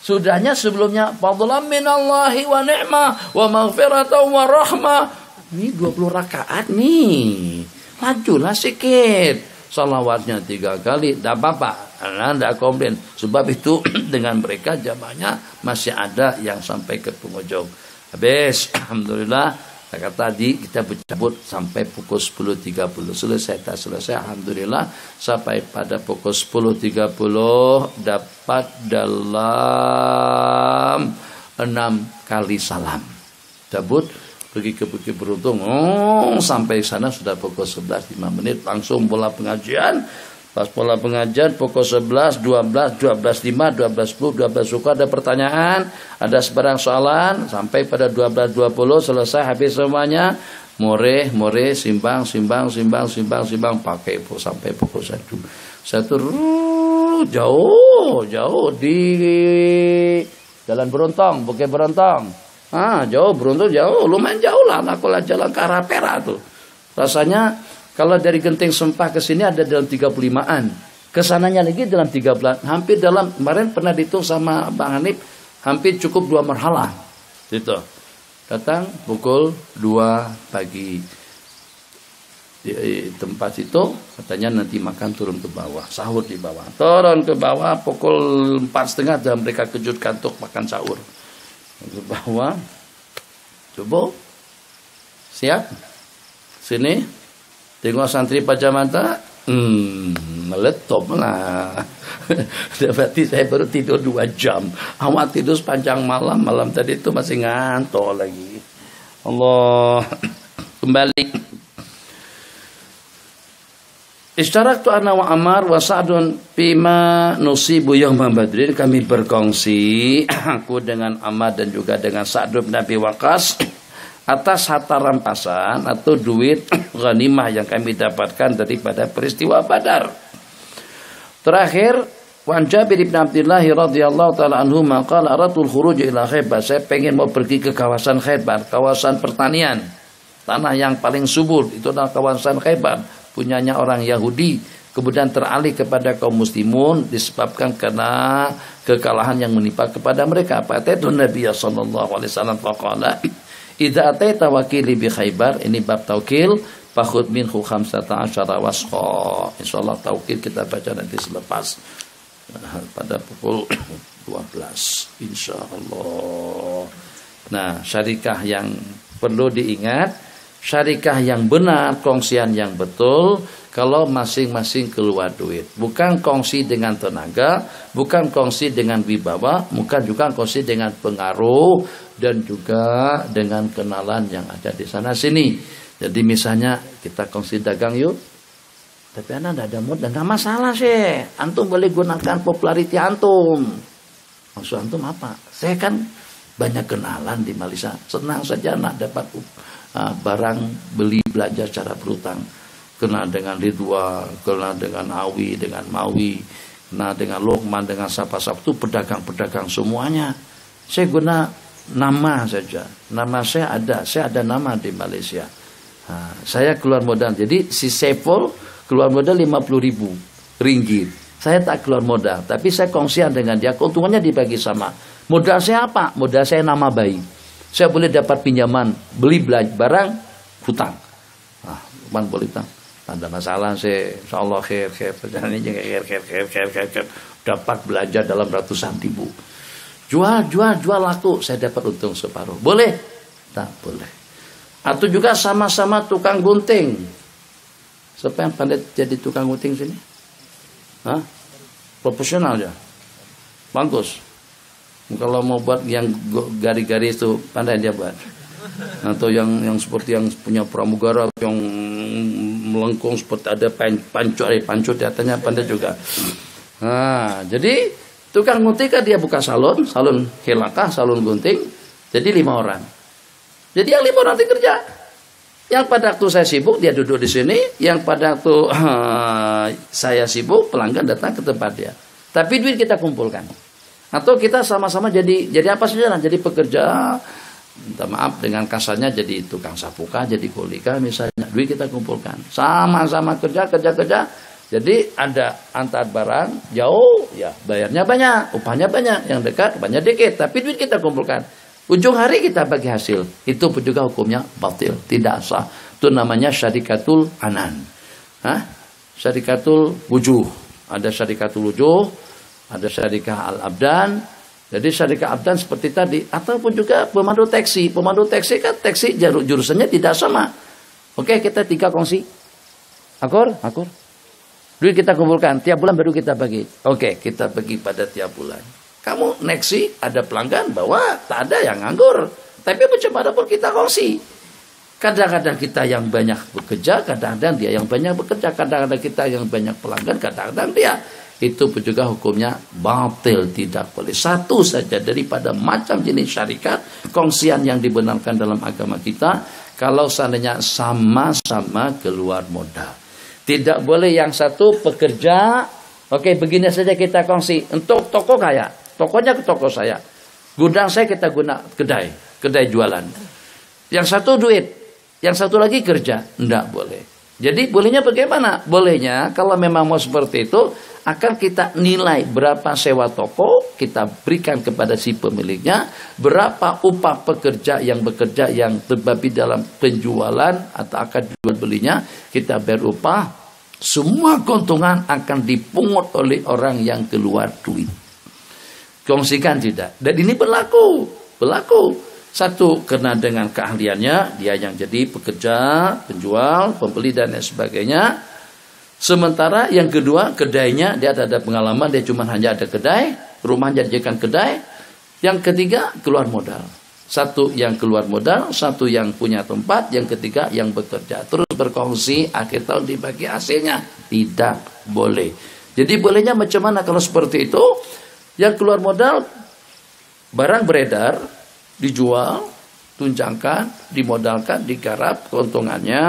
Sudahnya sebelumnya fadlan minallahi wa ni'mah wa maghfiratan wa rahmah. Ini 20 rakaat nih. Majulah sikit. Salawatnya 3 kali. Tidak apa-apa. Anda tidak komplain. Sebab itu dengan mereka jamaahnya masih ada yang sampai ke penghujung. Habis. Alhamdulillah. Kata tadi kita bercabut sampai pukul 10.30. Selesai tak selesai. Alhamdulillah. Sampai pada pukul 10.30. Dapat dalam 6 kali salam. Cabut. Pergi ke Bukit Beruntung, sampai sana sudah pukul 11, 5 menit, langsung bola pengajian. Pas bola pengajian pukul 11, 12, 12.5, 12.10, 12 suka ada pertanyaan, ada sebarang soalan, sampai pada 12.20 selesai habis semuanya. More, simbang, pakai sampai pukul 1. Jauh jauh di Jalan Berontong, Bukit Berontong. Jauh, Berontong jauh, lumayan jauh lah. Aku lah jalan ke arah Perak tuh. Rasanya kalau dari Genting Sempah ke sini ada dalam 35-an. Kesananya lagi dalam 13. Hampir dalam, kemarin pernah dihitung sama Bang Hanif, hampir cukup 2 marhalah. Gitu. Datang pukul 2 pagi. Di tempat itu katanya nanti makan turun ke bawah, sahur di bawah. Turun ke bawah pukul 4:30 dan mereka kejutkan untuk makan sahur. Ke bawah. Coba. Siap? Sini. Tengok santri pajamata. Meletop lah. Berarti saya baru tidur 2 jam. Awak tidur sepanjang malam. Malam tadi itu masih ngantuk lagi. Allah. Kembali. Ishtaraktu ana wa Ammar wa Sa'dun bima nusibu yauma Badrin. Kami berkongsi aku dengan Ammar dan juga dengan Sa'd bin Abi Waqqas atas harta rampasan atau duit ghanimah yang kami dapatkan daripada peristiwa Badar. Terakhir, Wan Jabir bin Abdullah radhiyallahu taala anhu qala aratul khuruj ila Khaybar. Saya pengen mau pergi ke kawasan Khaybar, kawasan pertanian, tanah yang paling subur. Itu adalah kawasan Khaybar, punyanya orang Yahudi, kemudian teralih kepada kaum muslimun disebabkan karena kekalahan yang menimpa kepada mereka. Fatatu Nabi sallallahu alaihi wasallam faqala idza ataita wakili bi Khaybar, ini bab taukil, fakhud minhu 15 wasqa. Insyaallah taukil kita baca nanti selepas pada pukul 12 insyaallah. Nah, syarikah yang perlu diingat, syarikah yang benar, kongsian yang betul, kalau masing-masing keluar duit. Bukan kongsi dengan tenaga, bukan kongsi dengan wibawa, bukan juga kongsi dengan pengaruh, dan juga dengan kenalan yang ada di sana sini. Jadi misalnya kita kongsi dagang yuk, tapi anak tidak ada modal, nggak masalah sih. Antum boleh gunakan populariti antum. Maksud antum apa? Saya kan banyak kenalan di Malaysia, senang saja anak dapat barang beli belanja secara berutang. Kenal dengan Ridwan, kenal dengan Awi, dengan Mawi, kenal dengan Lokman, dengan siapa-siapa itu pedagang-pedagang semuanya. Saya guna nama saja. Nama saya ada nama di Malaysia. Saya keluar modal. Jadi si Saiful keluar modal 50.000 ringgit. Saya tak keluar modal, tapi saya kongsian dengan dia. Keuntungannya dibagi sama. Modal saya apa? Modal saya nama baik. Saya boleh dapat pinjaman, beli barang, hutang. Bukan boleh hutang. Ada masalah saya, insyaallah khair. Dapat belanja dalam ratusan ribu. Jual laku, saya dapat untung separuh. Boleh? Tak boleh. Atau juga sama-sama tukang gunting. Siapa yang pandai jadi tukang gunting sini? Profesional ya? Bagus. Kalau mau buat yang garis-garis itu pandai dia buat. Atau yang seperti yang punya pramugara yang melengkung seperti ada pancut di atasnya pandai juga. Jadi tukang gunting kan dia buka salon hilakah, salon gunting. Jadi 5 orang. Jadi yang 5 orang itu kerja. Yang pada waktu saya sibuk dia duduk di sini, yang pada waktu saya sibuk pelanggan datang ke tempat dia. Tapi duit kita kumpulkan. Atau kita sama-sama jadi apa saja, jadi pekerja, minta maaf dengan kasarnya jadi tukang sapuka, jadi kolika misalnya, duit kita kumpulkan. Sama-sama kerja. Jadi ada antar barang jauh, ya bayarnya banyak, upahnya banyak, yang dekat banyak dikit, tapi duit kita kumpulkan. Ujung hari kita bagi hasil. Itu juga hukumnya batil, tidak sah. Itu namanya syarikatul anan. Syarikatul wujuh. Ada syarikatul wujuh, ada syarikah al-abdan. Jadi syarikah abdan seperti tadi. Ataupun juga pemandu taksi. Pemandu taksi kan taksi jurusannya tidak sama. Oke, kita 3 kongsi. Akur. Duit kita kumpulkan. Tiap bulan baru kita bagi. Oke, kita bagi pada tiap bulan. Kamu neksi ada pelanggan bawa, tak ada yang nganggur. Tapi mencoba pun kita kongsi. Kadang-kadang kita yang banyak bekerja, kadang-kadang dia yang banyak bekerja, kadang-kadang kita yang banyak pelanggan, kadang-kadang dia. Itu pun juga hukumnya batil, tidak boleh. Satu saja daripada macam jenis syarikat, kongsian yang dibenarkan dalam agama kita, kalau seandainya sama-sama keluar modal. Tidak boleh yang satu pekerja, Oke, begini saja kita kongsi. Untuk toko kaya, tokonya ke toko saya. Gudang saya kita guna kedai jualan. Yang satu duit, yang satu lagi kerja. Enggak boleh. Jadi bolehnya bagaimana? Bolehnya kalau memang mau seperti itu, akan kita nilai berapa sewa toko, kita berikan kepada si pemiliknya, berapa upah pekerja yang bekerja yang terbabi dalam penjualan atau akan jual belinya, kita bayar upah. Semua keuntungan akan dipungut oleh orang yang keluar duit. Kongsikan tidak. Dan ini berlaku. Satu, karena dengan keahliannya, dia yang jadi pekerja, penjual, pembeli dan lain sebagainya. Sementara yang kedua, kedainya, dia ada pengalaman, dia cuma hanya ada kedai, rumahnya dijadikan kedai. Yang ketiga, keluar modal. Satu yang keluar modal, satu yang punya tempat, yang ketiga yang bekerja. Terus berkongsi, akhir tahun dibagi hasilnya. Tidak boleh. Jadi bolehnya macam mana kalau seperti itu? Yang keluar modal, barang beredar, dijual, tunjangkan, dimodalkan, digarap keuntungannya.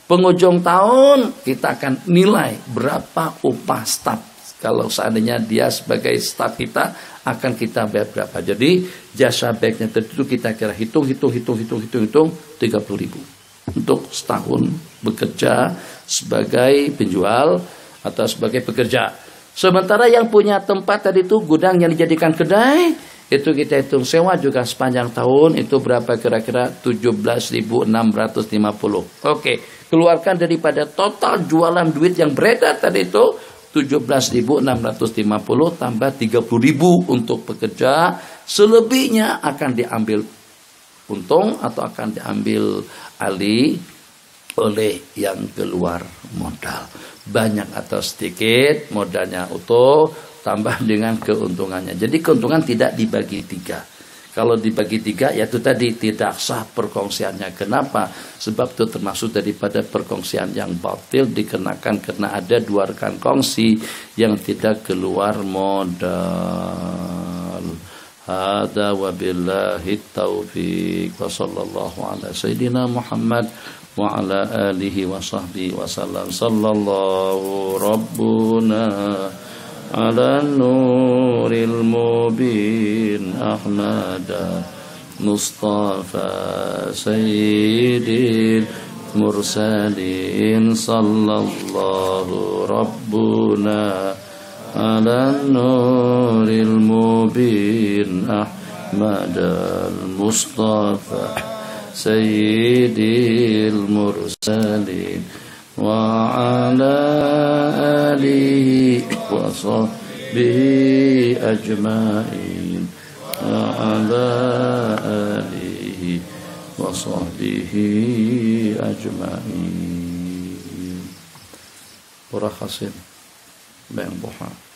Penghujung tahun kita akan nilai berapa upah staf. Kalau seandainya dia sebagai staf kita, akan kita bayar berapa. Jadi jasa baiknya tertentu kita kira hitung 30.000 untuk setahun bekerja sebagai penjual atau sebagai pekerja. Sementara yang punya tempat tadi itu gudang yang dijadikan kedai, itu kita hitung sewa juga sepanjang tahun itu berapa kira-kira 17.650. Oke, keluarkan daripada total jualan duit yang beredar tadi itu 17.650 tambah 30.000 untuk pekerja, selebihnya akan diambil untung atau akan diambil alih oleh yang keluar modal. Banyak atau sedikit, modalnya utuh, tambah dengan keuntungannya. Jadi keuntungan tidak dibagi tiga. Kalau dibagi tiga, yaitu tadi tidak sah perkongsiannya. Kenapa? Sebab itu termasuk daripada perkongsian yang batil dikenakan karena ada dua rekan kongsi yang tidak keluar modal. Hada wabillahi taufiq wa sallallahu ala sayyidina Muhammad wa ala alihi wa sahbihi wa sallam. Sallallahu rabbuna ala nuril mubin Ahmad Mustafa Sayyidil mursalin. Sallallahu rabbuna ala nuril mubin Ahmad Mustafa Sayyidil mursalin wa ala alihi wa sahbihi ajma'in wa ala alihi wa sahbihi ajma'in. Pura khasin Bang Boha.